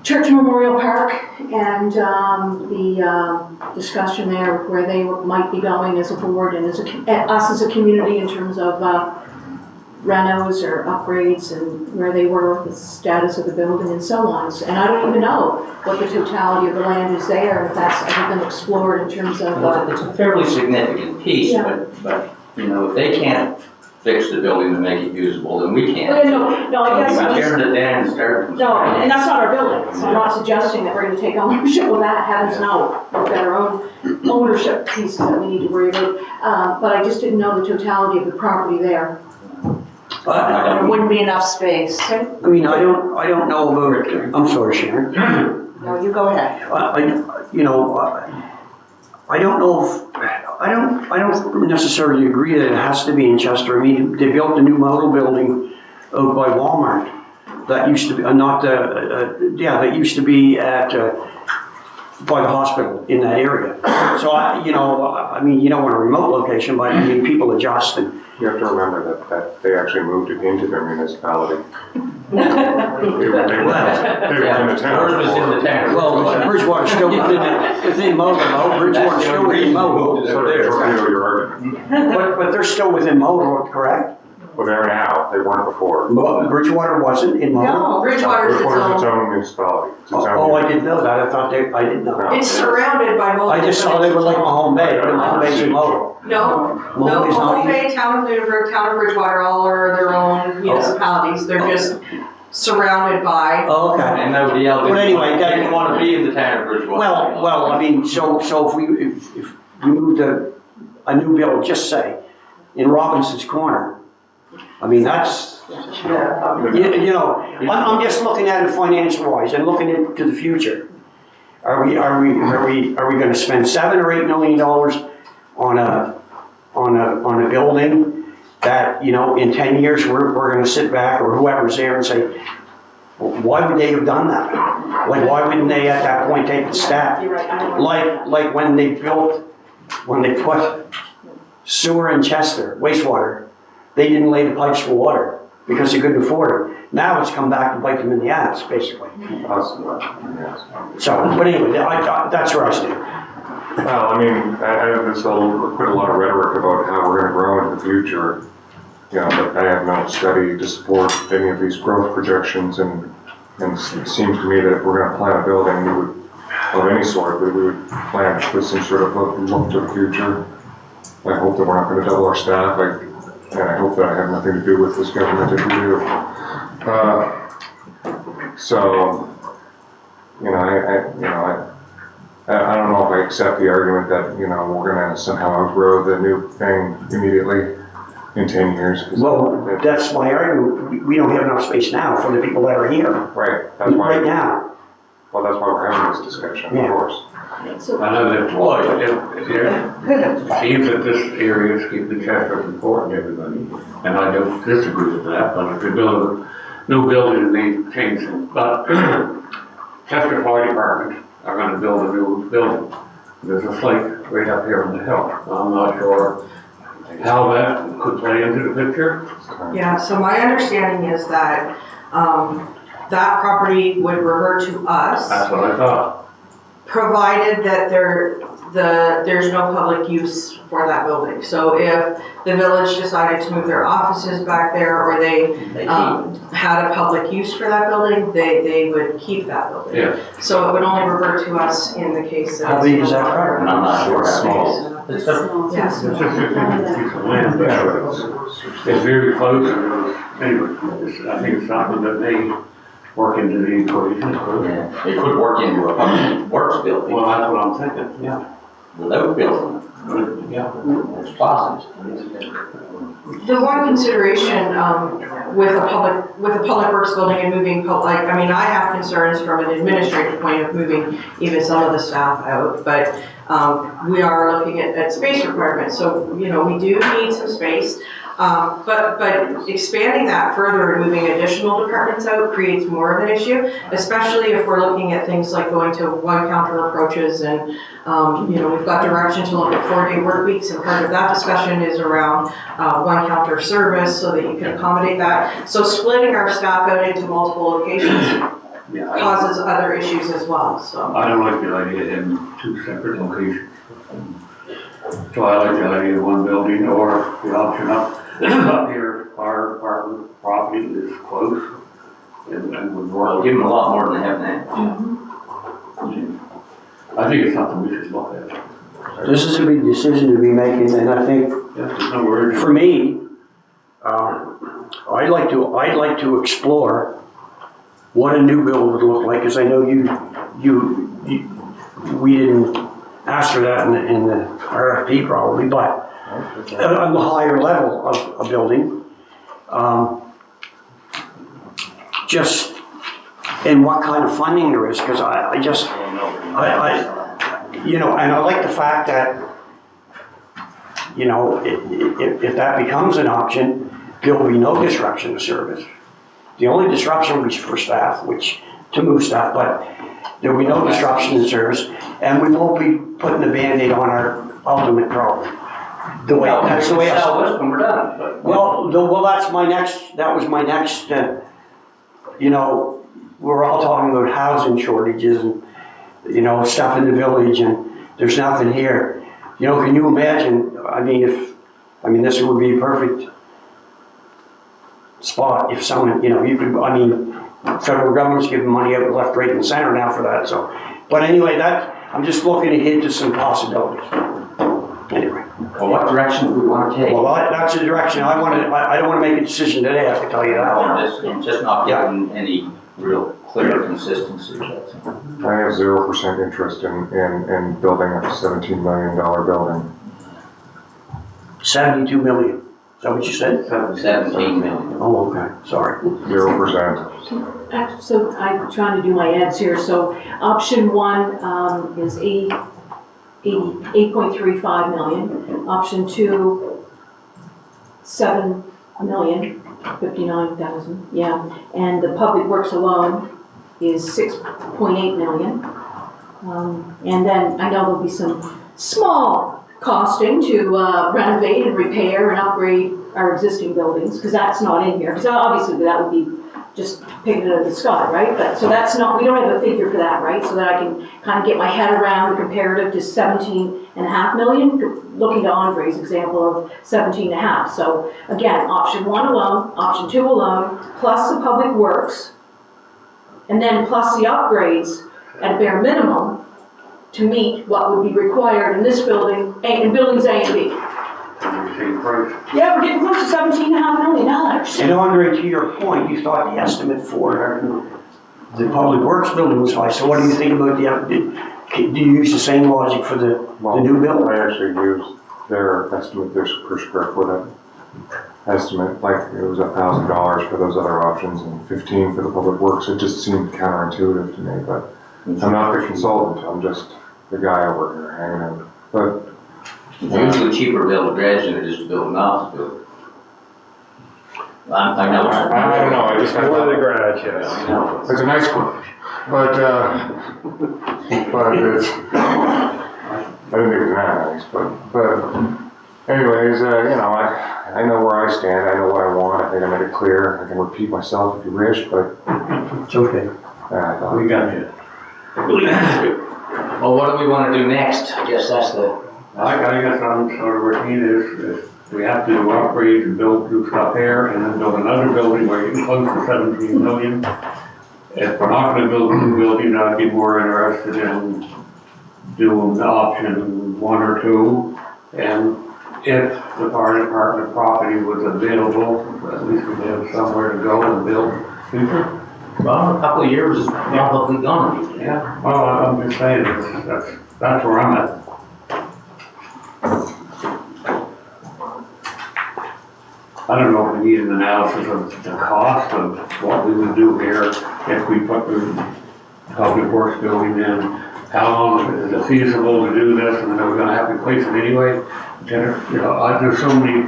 Church Memorial Park and the discussion there where they might be going as a board and us as a community in terms of renos or upgrades and where they were, the status of the building and so on. And I don't even know what the totality of the land is there, if that's ever been explored in terms of. It's a fairly significant piece, Yeah. but, you know, if they can't fix the building to make it usable, then we can't. No, I guess. So we tear it down and start from No, scratch. and that's not our building, so I'm not suggesting that we're gonna take ownership of that, heavens no. We've got our own ownership pieces that we need to worry about, but I just didn't know the totality of the property there. There wouldn't be enough space. I mean, I don't know about, I'm sorry, Sharon. No, you go ahead. I don't know if, I don't necessarily agree that it has to be in Chester. I mean, they built a new model building out by Walmart that used to be, that used to be at, by the hospital in that area. So you don't want a remote location, but I mean, people adjust and. You have to remember that they actually moved it into their municipality. They were in the town. Ours was in the town. Well, Bridgewater's still within Modo, Bridgewater's still within Modo. Sort of torpedo your argument. But they're still within Modo, correct? Well, they are now, they weren't before. Bridgewater wasn't in Modo? No, Bridgewater's its Bridgewater's its own, own municipality. It's its own Oh, I didn't know that. I didn't know. No. it's surrounded by multiple. I just saw they were like Mahone Bay, but Mahone Bay's in Modo. No, Mahone is not Mahone Bay, Town of Lunenburg, Town of Bridgewater, all are their own municipalities. They're just surrounded by. Oh, okay. And nobody else But anyway, that- didn't want to be in the town of Bridgewater. Well, I mean, so if we moved a new build, just say, in Robinson's Corner, I mean, that's, I'm just looking at it financial wise and looking into the future. Are we gonna spend $7 or $8 million on a building that, in 10 years, we're gonna sit back or whoever's there and say, why would they have done that? Like, why wouldn't they at that point take the step? You're right, I don't know. Like when they put sewer in Chester, wastewater, they didn't lay the pipes for water because they couldn't afford it. Now it's come back to bite them in the ass, basically. Yes. So, but anyway, that's where I stand. Well, I mean, there's quite a lot of rhetoric about how we're gonna grow into the future. But I have no study to support any of these growth projections, and it seems to me that if we're gonna plan a building, of any sort, we would plan with some sort of a look to the future. I hope that we're not gonna double our staff, and I hope that I have nothing to do with this government if we do. I don't know if I accept the argument that, we're gonna somehow outgrow the new thing immediately in 10 years. Well, that's my argument. We don't have enough space now for the people that are here, Right, that's why. right now. Well, that's why we're having this discussion, Yeah. of course. So, I know that, boy, it seems that this area is keeping Chester important to everybody, and I don't disagree with that, but if you build a new building, they change it. But Chester Fire Department are gonna build a new building. There's a slate right up here on the hill. I'm not sure how that could play into the picture. Yeah, so my understanding is that, that property would revert to us, That's what I thought. provided that there's no public use for that building. So if the village decided to move their offices back there, or they had a public use for that building, they would keep that building. Yeah. So it would only revert to us in the case that. How big is that property? I'm not sure. It's small. It's a- Yes. It's just a piece of land, but it's very close. Anyway, I think it's something that may work into the equation. Yeah, it could work into a public works building. Well, that's what I'm thinking, yeah. without building. Yeah, it's possible. The one consideration with a public works building and moving, I mean, I have concerns from an administrative point of moving even some of the staff out, but we are looking at space requirements. So, you know, we do need some space. But expanding that further and moving additional departments out creates more of an issue, especially if we're looking at things like going to one counter approaches and, you know, we've got direction to look at 4-day work weeks, and part of that discussion is around one counter service so that you can accommodate that. So splitting our staff out into multiple locations causes other issues as well, so. I don't like the idea of having 2 separate locations. So I like the idea of one building, or the option up here, our apartment property is close and would Well, work. give them a lot more than they have now. I think it's something we should look at. This is a big decision to be making, and I think, Yeah, there's no worries. for me, I'd like to explore what a new build would look like, because I know we didn't ask for that in the RFP probably, but on the higher level of a building, just, and what kind of funding there is, because you know, and I like the fact that, you know, if that becomes an option, there will be no disruption of service. The only disruption will be for staff, to move staff, but there will be no disruption in service, and we won't be putting a Band-Aid on our ultimate problem. That's the way I sell this when we're done. But that was my next, you know, we're all talking about housing shortages and, you know, stuff in the village, and there's nothing here. You know, can you imagine, this would be a perfect spot if someone, you know, federal government's giving money out left, right, and center now for that, so. But anyway, I'm just looking ahead to some possibilities. Anyway. Well, what direction do we want to take? Well, that's the direction I don't want to make a decision today, I can tell you that. Just not getting any real clear consistency. I have 0% interest in building a $17 million building. 72 million, is that what you said? 17 million. Oh, okay, sorry. 0%. So I'm trying to do my ads here. So option 1 is 8.35 million. Option 2, 7,059,000. Yeah, and the public works alone is 6.8 million. And then I know there'll be some small costing to renovate and repair and upgrade our existing buildings, because that's not in here. Because obviously that would be just picking it out of the sky, right? But so that's not, we don't have a figure for that, right? So that I can kind of get my head around the comparative to 17.5 million, looking to Andre's example of 17.5. So again, option 1 alone, option 2 alone, plus the public works, and then plus the upgrades at a bare minimum to meet what would be required in this building, in buildings A and B. Yeah, we're getting close to $17.5 million. And Andre, to your point, you thought the estimate for the public works building was high, so what do you think about do you use the same logic for the new building? I actually used their estimate, their per square foot estimate, like it was $1,000 for those other options and $15 for the public works. It just seemed counterintuitive to me, but I'm not the consultant, I'm just the guy over here hanging out. But It's usually cheaper to build a garage than it is to build an office building. I know. I don't know, I just had More than a garage, yes. it's a nice garage, but it's, I didn't think it was that nice, but anyways, you know, I know where I stand, I know what I want, I think I made it clear, I can repeat myself if you wish, but It's okay. We got you. Well, what do we want to do next? I guess that's the. I guess I'm sort of routine is we have to upgrade and do stuff here and then build another building where you can close to 17 million. If we're not going to build a new building, I'd be more interested in doing option 1 or 2. And if the fire department property was available, at least we'd have somewhere to go and build future. Well, a couple of years is probably gonna be. Yeah, well, I'm just saying, that's where I'm at. I don't know if we need an analysis of the cost of what we would do here if we put the public works building in. How long is it feasible to do this, and then we're gonna have to place it anyway? You know, there's so many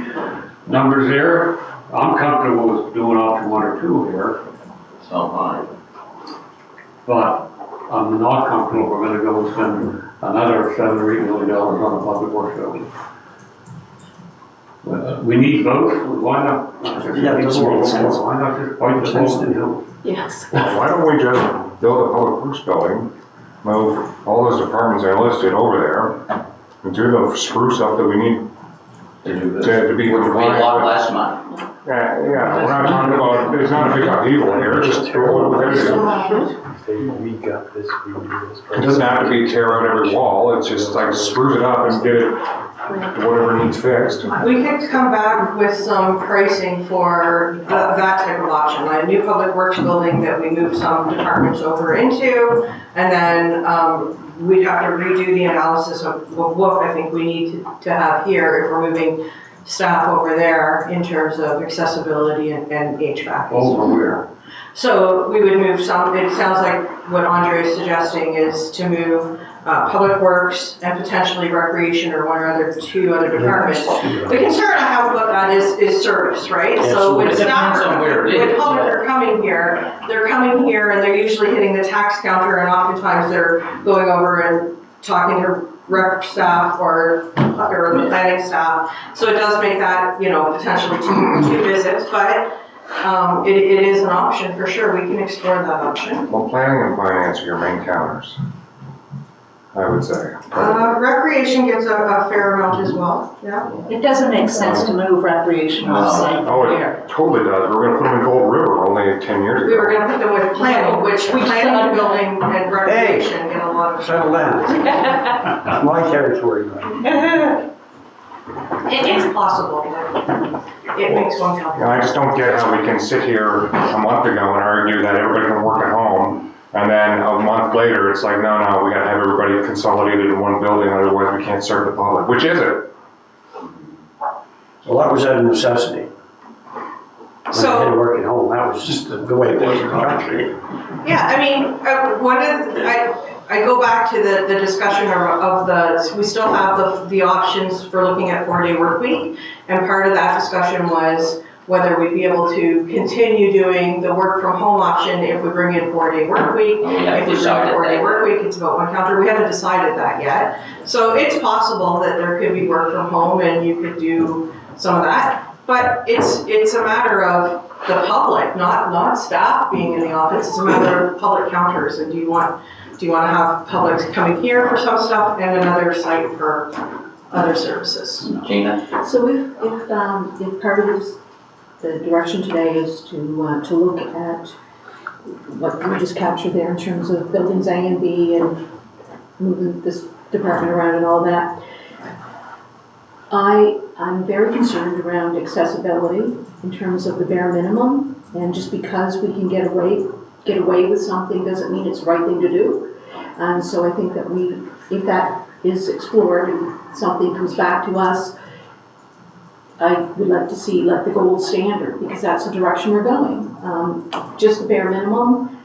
numbers there. I'm comfortable with doing option 1 or 2 here, So fine. but I'm not comfortable if we're gonna go and spend another $7 or $8 million on a public works building. We need both, why not? Yeah, it doesn't make sense. Why not just bite the bullet and do Yes. Why don't we just build a public works building, move all those departments that are listed over there, and do the spruce up that we need To do this. to be Which would be a lot compliant? less money. Yeah, we're not talking about, it's not a big upheaval here, it's just throw it with everything. We got this, we do this. It doesn't have to be tear out every wall, it's just like spruce it up and get it, whatever needs fixed. We could come back with some pricing for that type of option, like a new public works building that we move some departments over into, and then we'd have to redo the analysis of what I think we need to have here if we're moving staff over there in terms of accessibility and HVAC. over where? So we would move some, it sounds like what Andre is suggesting is to move Public Works and potentially Recreation or 1 or 2 other departments. The concern I have about that is service, right? So when It staff depends on where it when is, public yeah. are coming here, they're coming here and they're usually hitting the tax counter, and oftentimes they're going over and talking to rec staff or the planning staff. So it does make that, you know, potentially two visits, but it is an option for sure. We can explore that option. Well, planning and finance are your main counters, I would say. Recreation gets a fair amount as well, yeah. It doesn't make sense to move recreation off-site Oh, from here. it totally does, we were gonna put them in Gold River only 10 years ago. We were gonna put them with planning, which planning, building, and recreation get a lot of. Settle down. My territory. It's possible, but it makes one You know, count. I just don't get how we can sit here a month ago and argue that everybody can work at home, and then a month later, it's like, no, we gotta have everybody consolidated in one building, otherwise we can't serve the public, which is it? Well, that was out of necessity. When I had to So, work at home, that was just the way it was in the country. yeah, I mean, I go back to the discussion of we still have the options for looking at 4-day work week. And part of that discussion was whether we'd be able to continue doing the work from home option if we bring in 4-day work week. We haven't If we bring in decided 4-day that. work week, it's about 1 counter. We haven't decided that yet. So it's possible that there could be work from home and you could do some of that. But it's a matter of the public, not staff being in the office. It's a matter of public counters. And do you want to have public coming here for some stuff and another site for other services? Gina? So if part of this, the direction today is to look at what we just captured there in terms of buildings A and B and moving this department around and all that, I'm very concerned around accessibility in terms of the bare minimum, and just because we can get away with something doesn't mean it's the right thing to do. And so I think that if that is explored and something comes back to us, I would like to see like the gold standard, because that's the direction we're going. Just the bare minimum,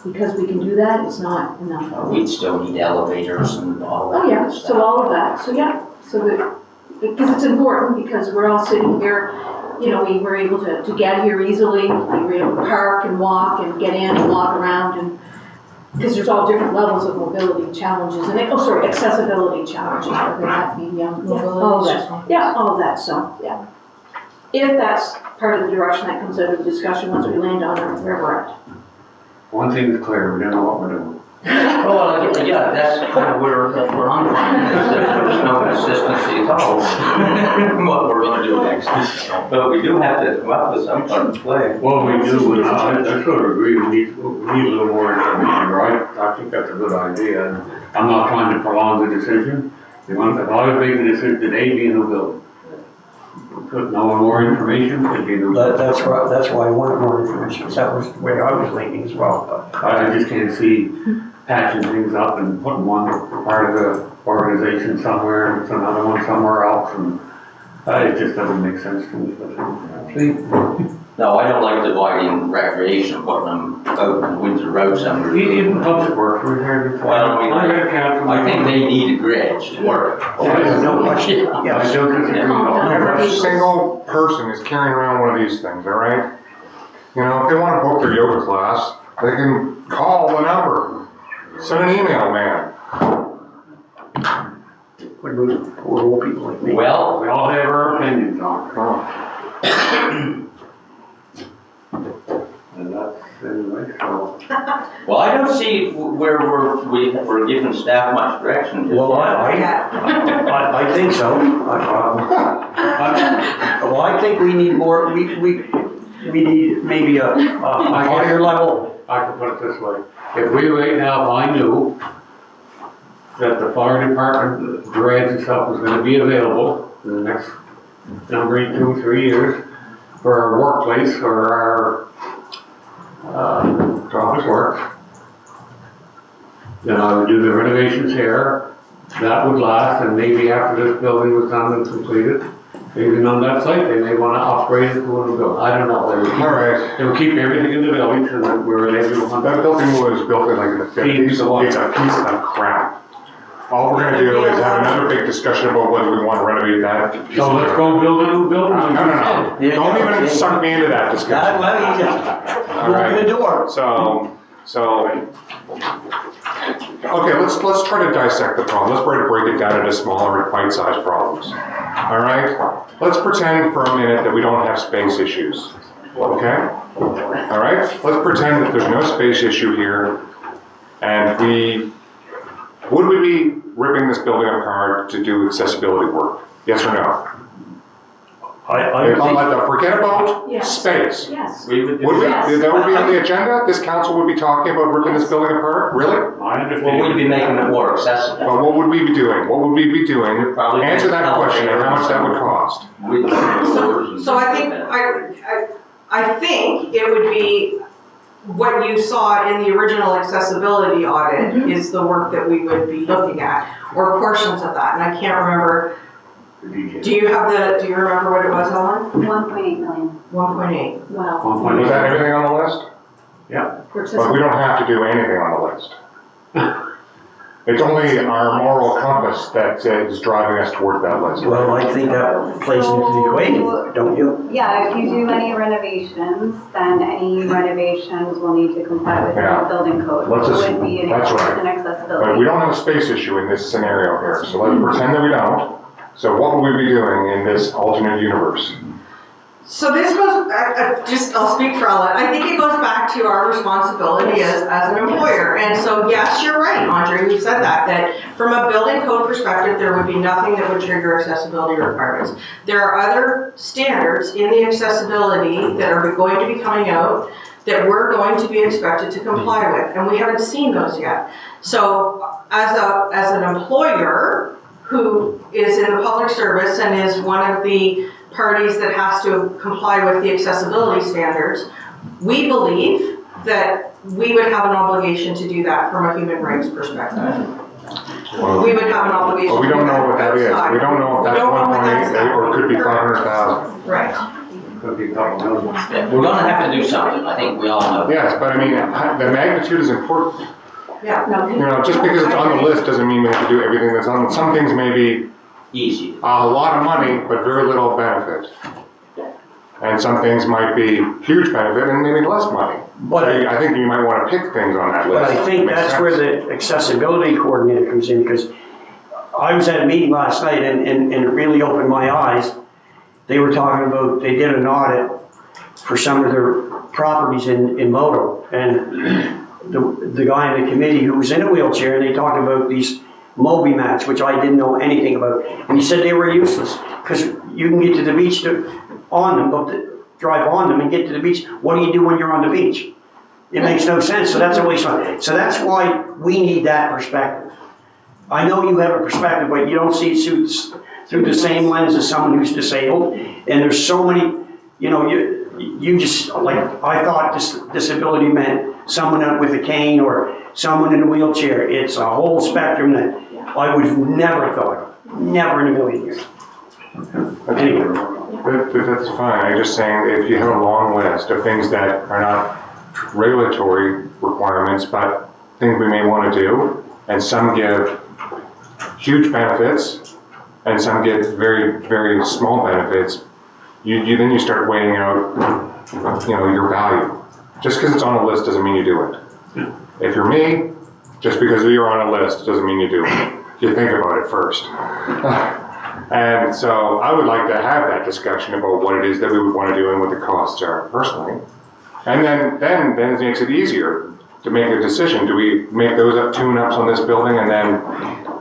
because we can do that, it's not enough. We'd still need elevators and all that. Oh, yeah, kind of so stuff. all of that, so yeah, so that, because it's important, because we're all sitting here, you know, we were able to get here easily, we were able to park and walk and get in and walk around, and, because there's all different levels of mobility challenges, and, accessibility challenges, whether that be, all of that, yeah, all of that, so, yeah. If that's part of the direction that comes out of the discussion once we land on where we're at. One thing is clear, we don't know what we're doing. Well, yeah, that's kind of where I'm from, is that there's no consistency at all in what we're gonna do next. But we do have to come up with some kind of plan. Well, we do, and I sort of agree, we need a little more information, right? I think that's a good idea, and I'm not trying to prolong the decision. If I was making the decision today, be in the building. Put no more information, it'd be in the building. That's why I wanted more information, because that was the way I was leaning as well, but. I just can't see patching things up and putting one part of the organization somewhere and it's another one somewhere else, and it just doesn't make sense to me. But, see, No, I don't like dividing recreation, putting them out in Windsor Road somewhere. even public works, we're here. Well, I think they need a grid to work. No question. I Yes. don't disagree at all. Every single person is carrying around one of these things, all right? You know, if they want to book their yoga class, they can call the number, send an email, man. What about poor old people like me? Well, We all have our opinions on it. And that's, anyway, so. well, I don't see where we're giving staff much direction. just Well, yet. I think so. Well, I think we need more, we need maybe a higher level. I can put it this way, if we right now, if I knew that the fire department grants and stuff was gonna be available in the next number of 2 or 3 years for our workplace, or our, office work, then I would do the renovations here, that would last, and maybe after this building was done and completed, even on that site, they may wanna upgrade it to a new building, I don't know. All right. They would keep everything in the building, and then we're able to. That building was built in like in the 50s, it's a piece of crap. All we're gonna do is have another big discussion about whether we want to renovate that. So let's go build a new building. No. Don't even suck me into that discussion. Well, you just All open the right. door. So, okay, let's try to dissect the problem. Let's try to break it down into smaller, bite-sized problems. All right? Let's pretend for a minute that we don't have space issues. Okay? All right? Let's pretend that there's no space issue here, and would we be ripping this building apart to do accessibility work? Yes or no? Forget about Yes. space. Yes. We would do Would we? that. That would be on the agenda? This council would be talking about ripping this building apart? Really? I Well, understand. we'd be making it more accessible. But what would we be doing? What would we be doing? Probably Answer that make question and how much that would cost. With doors and So I things think, like that. I think it would be, what you saw in the original accessibility audit is the work that we would be looking at, or portions of that, and I can't remember. Do you remember what it was, Ellen? 1.8 million. 1.8. Wow. Was that everything on the list? For But we don't have to do anything on the list. It's only our moral compass that is driving us towards that list. Well, I think that plays into the equation, don't you? Yeah, if you do any renovations, then any renovations will need to comply with Yeah. the building code. Let's It just- would be an that's right. an But accessibility. we don't have a space issue in this scenario here, so let's pretend that we don't. So what would we be doing in this alternate universe? So this goes, I'll speak for Ellen, I think it goes back to our responsibility as an employer. And so, yes, you're right, Andre, we've said that from a building code perspective, there would be nothing that would trigger accessibility requirements. There are other standards in the accessibility that are going to be coming out that we're going to be expected to comply with, and we haven't seen those yet. So, as an employer who is in the public service and is one of the parties that has to comply with the accessibility standards, we believe that we would have an obligation to do that from a human rights perspective. We would have an obligation. But we don't know what that is. outside. We don't know if We that's don't know what 1.8 that's or it could be 500,000. Right. Could be a couple million. Yeah, we're gonna have to do something, I think we all know. Yes, but I mean, the magnitude is important. Yeah. You know, just because it's on the list doesn't mean we have to do everything that's on. Some things may be Easy. a lot of money, but very little benefit. And some things might be huge benefit and maybe less money. But So I think you might want to pick things on that list. But I think Makes that's sense. where the accessibility coordinator comes in, because I was at a meeting last night and it really opened my eyes. They were talking about, they did an audit for some of their properties in Moto, and the guy in the committee who was in a wheelchair, and they talked about these Moby mats, which I didn't know anything about, and he said they were useless, because you can get to the beach on them, but drive on them and get to the beach. What do you do when you're on the beach? It makes no sense, so that's a waste of time. So that's why we need that perspective. I know you have a perspective, but you don't see it through the same lens as someone who's disabled, and there's so many, you you just, like, I thought disability meant someone with a cane or someone in a wheelchair. It's a whole spectrum that I would have never thought of, never in a million years. Anyway. But that's fine, I'm just saying, if you have a long list of things that are not regulatory requirements, but things we may want to do, and some give huge benefits, and some give very, very small benefits, then you start weighing out, your value. Just because it's on a list doesn't mean you do it. If you're me, just because you're on a list doesn't mean you do it. You think about it first. And so I would like to have that discussion about what it is that we would want to do and what the costs are personally. And then it makes it easier to make a decision. Do we make those tune-ups on this building and then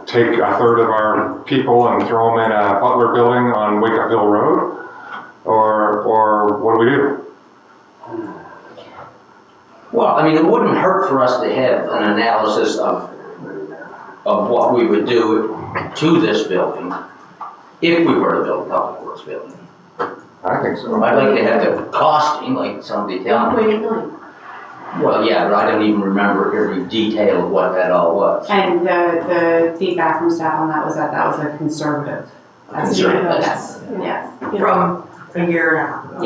take a third of our people and throw them in a Butler building on Wake Up Hill Road? Or what do we do? Well, I mean, it wouldn't hurt for us to have an analysis of what we would do to this building if we were to build a public works building. I think so. I'd like to have the costing, like somebody tell me. 1.8 million. Well, yeah, but I don't even remember every detail of what that all was. And the feedback from staff on that was a conservative. Conservative. Yes, yeah. From a year and a half ago.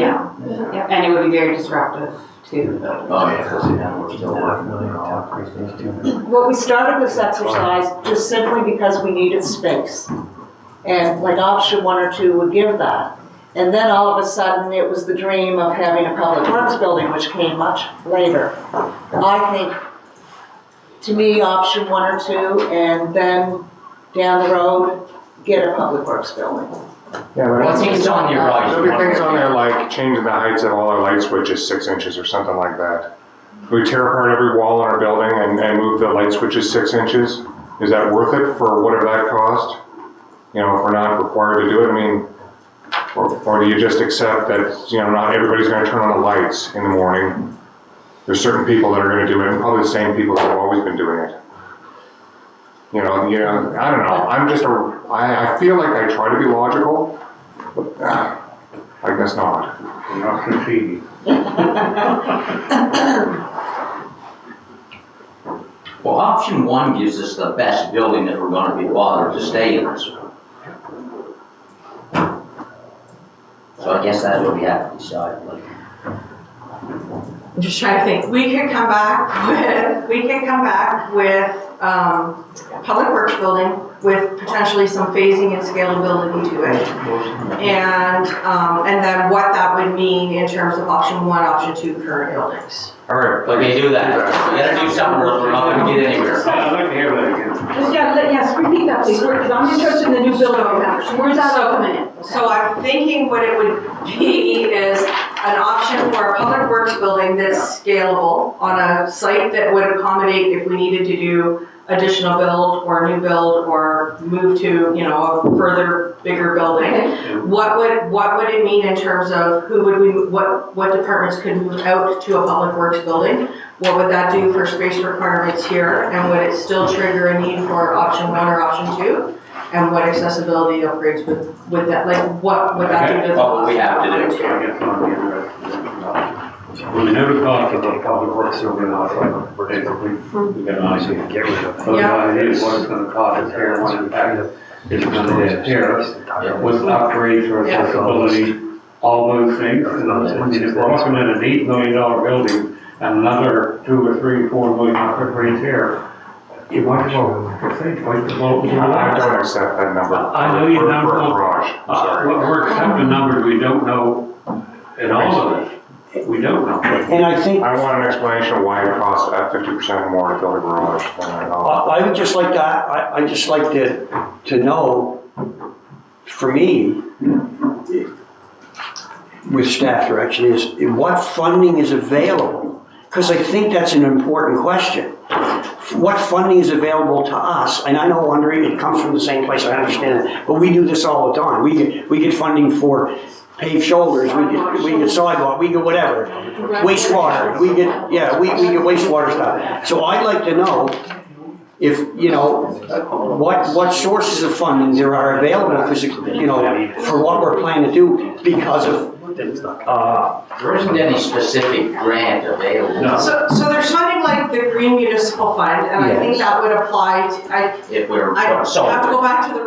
Yeah, and it would be very disruptive to the building. Oh, yeah, because we're still working on it. Well, we started this exercise just simply because we needed space. And like option 1 or 2 would give that. And then all of a sudden, it was the dream of having a public works building, which came much later. I think, to me, option 1 or 2, and then down the road, get a public works building. Yeah, but Well, I think it's on your right. There'll be things on there like changing the heights of all our light switches 6 inches or something like that. We tear apart every wall in our building and move the light switches 6 inches. Is that worth it for whatever that cost? If we're not required to do it, I mean, or do you just accept that, not everybody's gonna turn on the lights in the morning? There's certain people that are gonna do it, and probably the same people that have always been doing it. I don't know, I feel like I try to be logical, but I guess not. You're not succeeding. Well, option 1 gives us the best building if we're gonna be bothered to stay in this one. So I guess that's what we have to decide. I'm just trying to think, we could come back with public works building with potentially some phasing and scalability to it. And then what that would mean in terms of option 1, option 2 current buildings. All right. Okay, do that. We gotta do something or else we're not gonna get anywhere. I'd like to hear that again. Yes, repeat that, please, because I'm interested in the new building. Where's that all coming in? So I'm thinking what it would be is an option for a public works building that's scalable on a site that would accommodate if we needed to do additional build or new build or move to, a further bigger building. What would it mean in terms of what departments could move out to a public works building? What would that do for space requirements here? And would it still trigger a need for option 1 or option 2? And what accessibility upgrades would that, what would that do to the What would we have to do? I guess I'd be interested. We know the cost of a public works building, basically, we got an idea. But the idea is what it's gonna cost us here, what impact it's gonna have here, with upgrades or accessibility, all those things. And if we're looking at an $8 million building and another 2 or 3, 4 million upgrades here, you might as well, I don't accept that number. I know you for don't a know. garage. I'm sorry. We're accepting numbers we don't know at all of it. We don't know. And I think, I want an explanation why it costs 50% more to build a garage than I know. I would just like that, I just like to know, for me, with staff direction, is what funding is available? Because I think that's an important question. What funding is available to us? And I know, Andre, it comes from the same place, I understand it, but we do this all the time. We get funding for paved shoulders, we get sidewalk, we get whatever. Wastewater, we get wastewater stuff. So I'd like to know if, what sources of funding there are available, because, for what we're planning to do because of There isn't any specific grant available. So there's something like the Green Municipal Fund, and I think Yes. that would apply to, If we're, I have to go back to the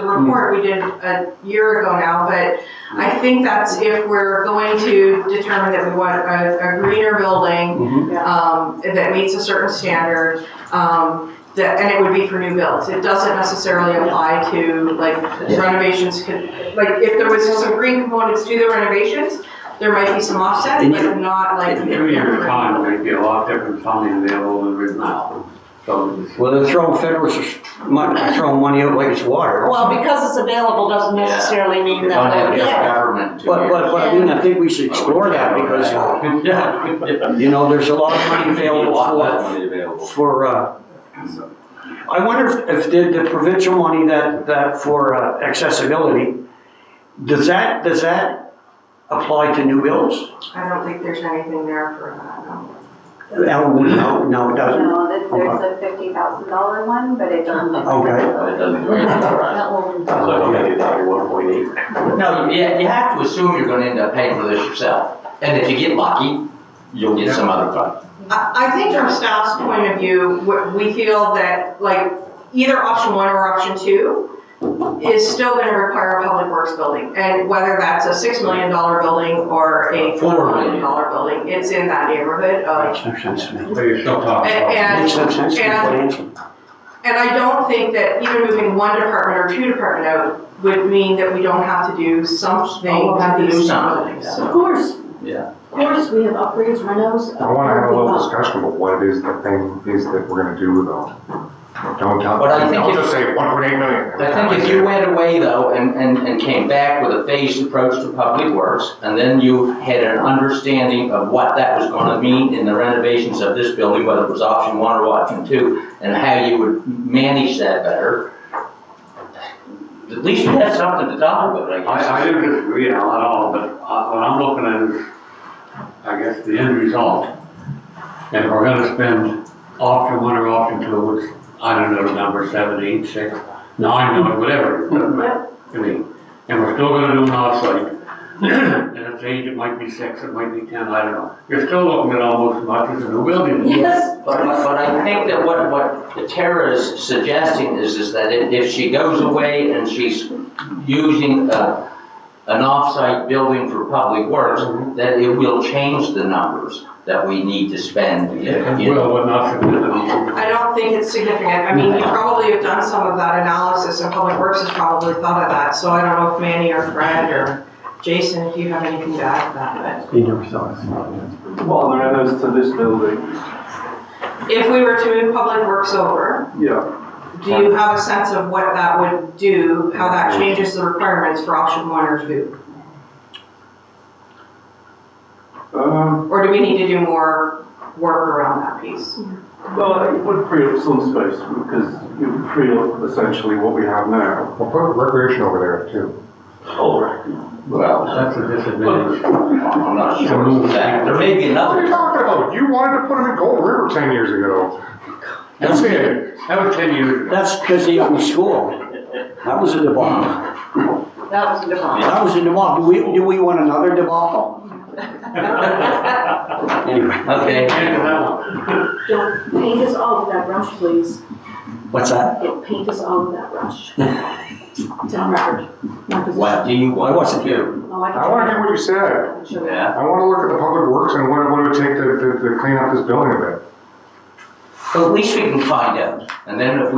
report we did a year ago now, but I think that's if we're going to determine that we want a greener building, that meets a certain standard, and it would be for new builds. It doesn't necessarily apply to like renovations like if there was some green components to the renovations, there might be some offset, but not like. In 2 years' time, there'd be a lot different funding available than there is now. So it's- Well, they're throwing throwing money out like it's water. Well, because it's available doesn't necessarily mean you don't have that, your yeah. government. But I mean, I think we should explore that because, you know, there's a lot of money available for, I wonder if the provincial money that for accessibility, does that apply to new builds? I don't think there's anything there for that, no. No, it doesn't. No, there's a $50,000 one, but it doesn't. Okay. It doesn't do anything for us. That will- So maybe it's only 1.8. No, you have to assume you're gonna end up paying for this yourself. And if you get lucky, you'll get some other fund. I think from staff's point of view, we feel that like either option 1 or option 2 is still gonna require a public works building. And whether that's a $6 million building or a $4 million building, it's in that neighborhood of. Makes no sense to me. But you're still talking about. Makes no sense to me financially. And I don't think that even moving 1 department or 2 department out would mean that we don't have to do something We'll have to to do these something. buildings. Of course, Yeah. of course, we have upgrades, renos. I want to have a little discussion about what it is the thing is that we're going to do though. Don't tell, But I think don't if- just say 1.8 million. I think if you went away though and came back with a phased approach to public works, and then you had an understanding of what that was gonna mean in the renovations of this building, whether it was option 1 or option 2, and how you would manage that better, at least we had something to talk about, I guess. I don't disagree at all, but what I'm looking at is, I guess, the end result. And if we're gonna spend option 1 or option 2, which, I don't know, the number 7, 8, 6, 9, or whatever, it doesn't matter to me. And we're still gonna do an offsite. And it's age, it might be 6, it might be 10, I don't know. You're still looking at almost as much as a new building. Yes. But I think that what Tara is suggesting is that if she goes away and she's using an off-site building for public works, that it will change the numbers that we need to spend. Well, but not significant. I don't think it's significant. I mean, you probably have done some of that analysis, and Public Works has probably thought of that. So I don't know if Manny or Fred or Jason, if you have anything to add to that. He never saw it. Well, there is to this building, If we were to move Public Works over, yeah. do you have a sense of what that would do, how that changes the requirements for option 1 or 2? Or do we need to do more work around that piece? Well, it would free up some space because it would free up essentially what we have now. We'll put recreation over there too. Oh, right. Well, That's a disadvantage. I'm not sure of that. There may be What are you another. talking about? You wanted to put them in Gold River 10 years ago. That's it. That was 10 years ago. That's because he owned the school. That was a debacle. That was the default. That was a debacle. Do we want another debacle? Anyway, Okay. Don't paint us all with that brush, please. what's that? Don't paint us all with that brush. It's on record. My position. What do you I want wasn't to here. do? Oh, I can I want to show hear what you said. you. I can show you. Yeah. I want to look at the public works and what it would take to clean up this building a bit. But at least we can find out. And then if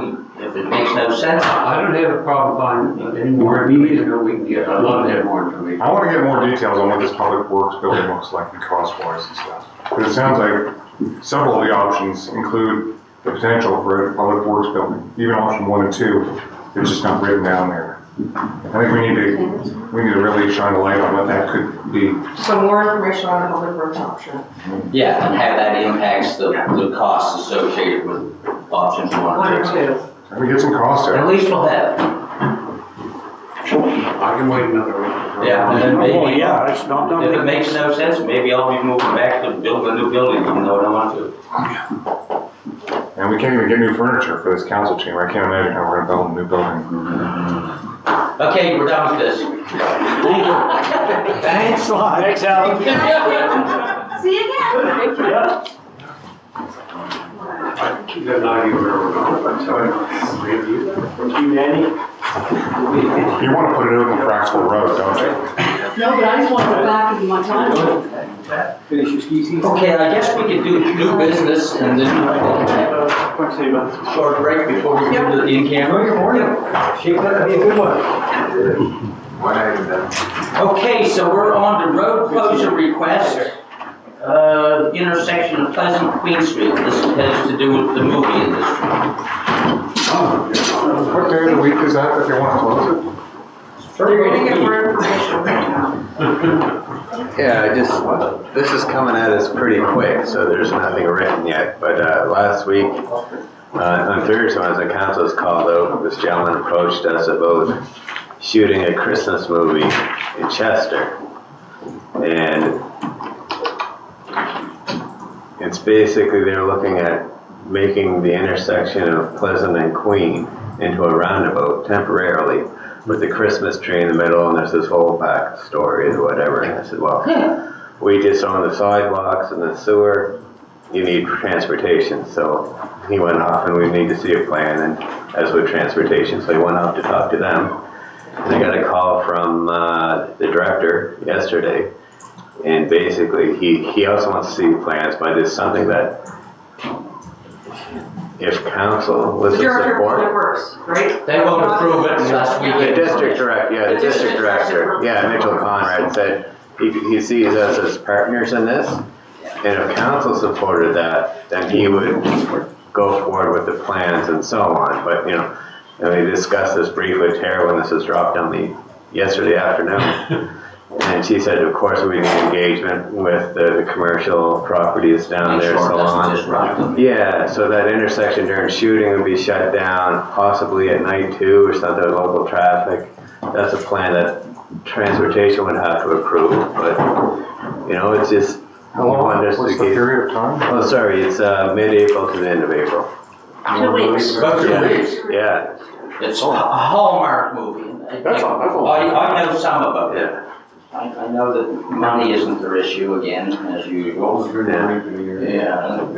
it makes no sense, I don't have a problem finding any more information that we can get. I'd love to have more information. I want to get more details on what this public works building looks like and cost-wise and stuff. Because it sounds like several of the options include the potential for a public works building, even option 1 and 2. It's just not written down there. I think we need to really shine a light on what that could be. So more information on the Public Works option. yeah, and how that impacts the costs associated with options 1 1 and or 2. 2. And we get some cost At out. least we'll have it. I can wait another week. Yeah, and then maybe. Oh, yeah, it's not done. If it makes no sense, maybe I'll be moving back to build a new building, even though I don't want to. And we can't even get new furniture for this council chamber. I can't imagine how we're going to build a new building. Okay, we're done with this. Thank you. Thanks a lot. Thanks, Alan. See you again. Yeah. You got an idea where we're going, but Thank you, Danny. You want to put it out in Fraxville Road, don't you? No, but I just want to go back if you want time. Finish your species. Okay, I guess we could do new business and then short break before we go to the in-camera. Good morning. Shape that to be a good one. One item then. Okay, so we're on the road closure request, intersection of Pleasant Queen Street. This has to do with the movie industry. What day of the week is that they want to close it? You're gonna get more information right now. Yeah, this is coming at us pretty quick, so there's nothing written yet. But last week, on Thursday, when the council was called out, this gentleman approached us about shooting a Christmas movie in Chester. And it's basically they're looking at making the intersection of Pleasant and Queen into a roundabout temporarily, with the Christmas tree in the middle, and there's this whole back story or whatever. And I said, well, we just own the sidewalks and the sewer. You need transportation. So he went off, and we need to see a plan, and as with transportation. So he went off to talk to them. And I got a call from the director yesterday, and basically he also wants to see plans, but it's something that if council was The to Director of Public support. Works, right? They won't approve it unless we The get. district director, yeah, the district director, yeah, Mitchell Conrad said he sees us as partners in this. And if council supported that, then he would go forward with the plans and so on. But, you know, and we discussed this briefly with Tara when this was dropped on me yesterday afternoon. And she said, of course, we need engagement with the commercial properties down there, so on. Yeah, so that intersection during shooting would be shut down, possibly at night too, or something with local traffic. That's a plan that transportation would have to approve, but, you know, it's just. How long was the period of time? Oh, sorry, it's mid-April to the end of April. 2 weeks. About 2 weeks. Yeah. It's a Hallmark movie. That's all. I know some about it. Yeah. I know that money isn't their issue again, as usual.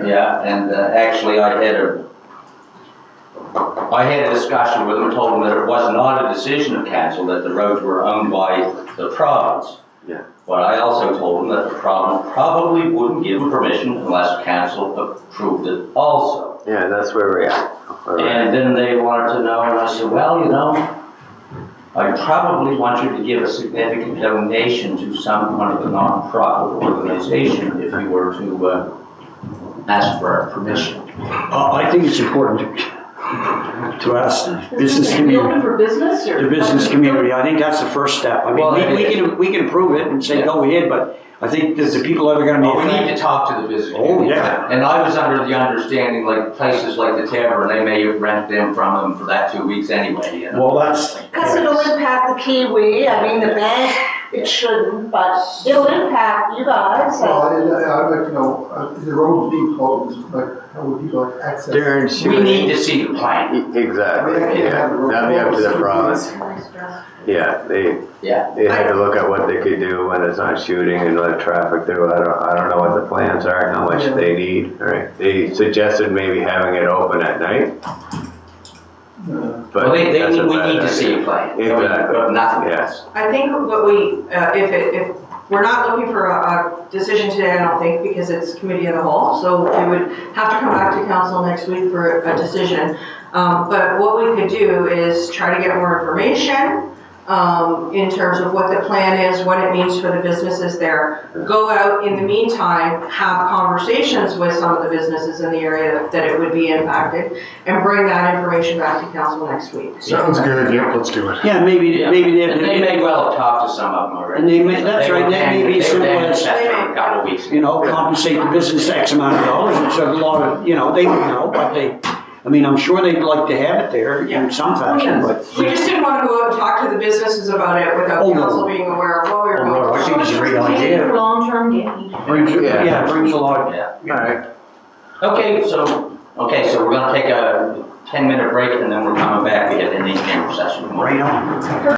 Yeah, and actually I had a discussion with them, told them that it was not a decision of council, that the roads were owned by the province. Yeah. But I also told them that the province probably wouldn't give them permission unless council approved it also. Yeah, that's where we're at. And then they wanted to know, and I said, well, you know, I probably want you to give a significant donation to some kind of a non-profit organization if you were to ask for our permission. I think it's important to ask the business Are you open community. for business or? The business community, I think that's the first step. I Well, mean, we can approve it and say go ahead, but I think that the people that are gonna be. Well, we need to talk to the business Oh, community. yeah. And I was under the understanding, like places like the Tavern, they may rent them from them for that 2 weeks anyway, you know? Well, that's. Because it'll impact the Kiwi, I mean, the bank, it shouldn't, but it'll impact you guys. Well, I'd like to know, is the road being closed, like, how would people access? During We shooting. need to see the plan. Exactly, yeah. That'd be up to the province. Yeah, they had to look at what they could do when it's not shooting and let traffic through. I don't know what the plans are, how much they need, right? They suggested maybe having it open at night. But Well, we that's a bad need to see a idea. plan. Exactly. But nothing Yes. else. I think what we, if we're not looking for a decision today, I don't think, because it's committee of the whole, so we would have to come back to council next week for a decision. But what we could do is try to get more information, in terms of what the plan is, what it means for the businesses there. Go out in the meantime, have conversations with some of the businesses in the area that it would be impacted, and bring that information back to council next week. Sounds good, yep, let's do it. Yeah, maybe And they may well have talked to some of them already. And they may, that's right, that may be simple as, A couple of weeks. you know, compensate the business X amount of dollars. It's a lot of, you know, they don't know, but I mean, I'm sure they'd like to have it there in some fashion, but. We just didn't want to go out and talk to the businesses about it without Oh, no. council being aware of what we were Oh, no, going I to think it's a great idea. For long-term gain. Brings, Yeah. yeah, brings a lot. Yeah. All right. Okay, so we're gonna take a 10-minute break, and then we're coming back again in the general session. Right on.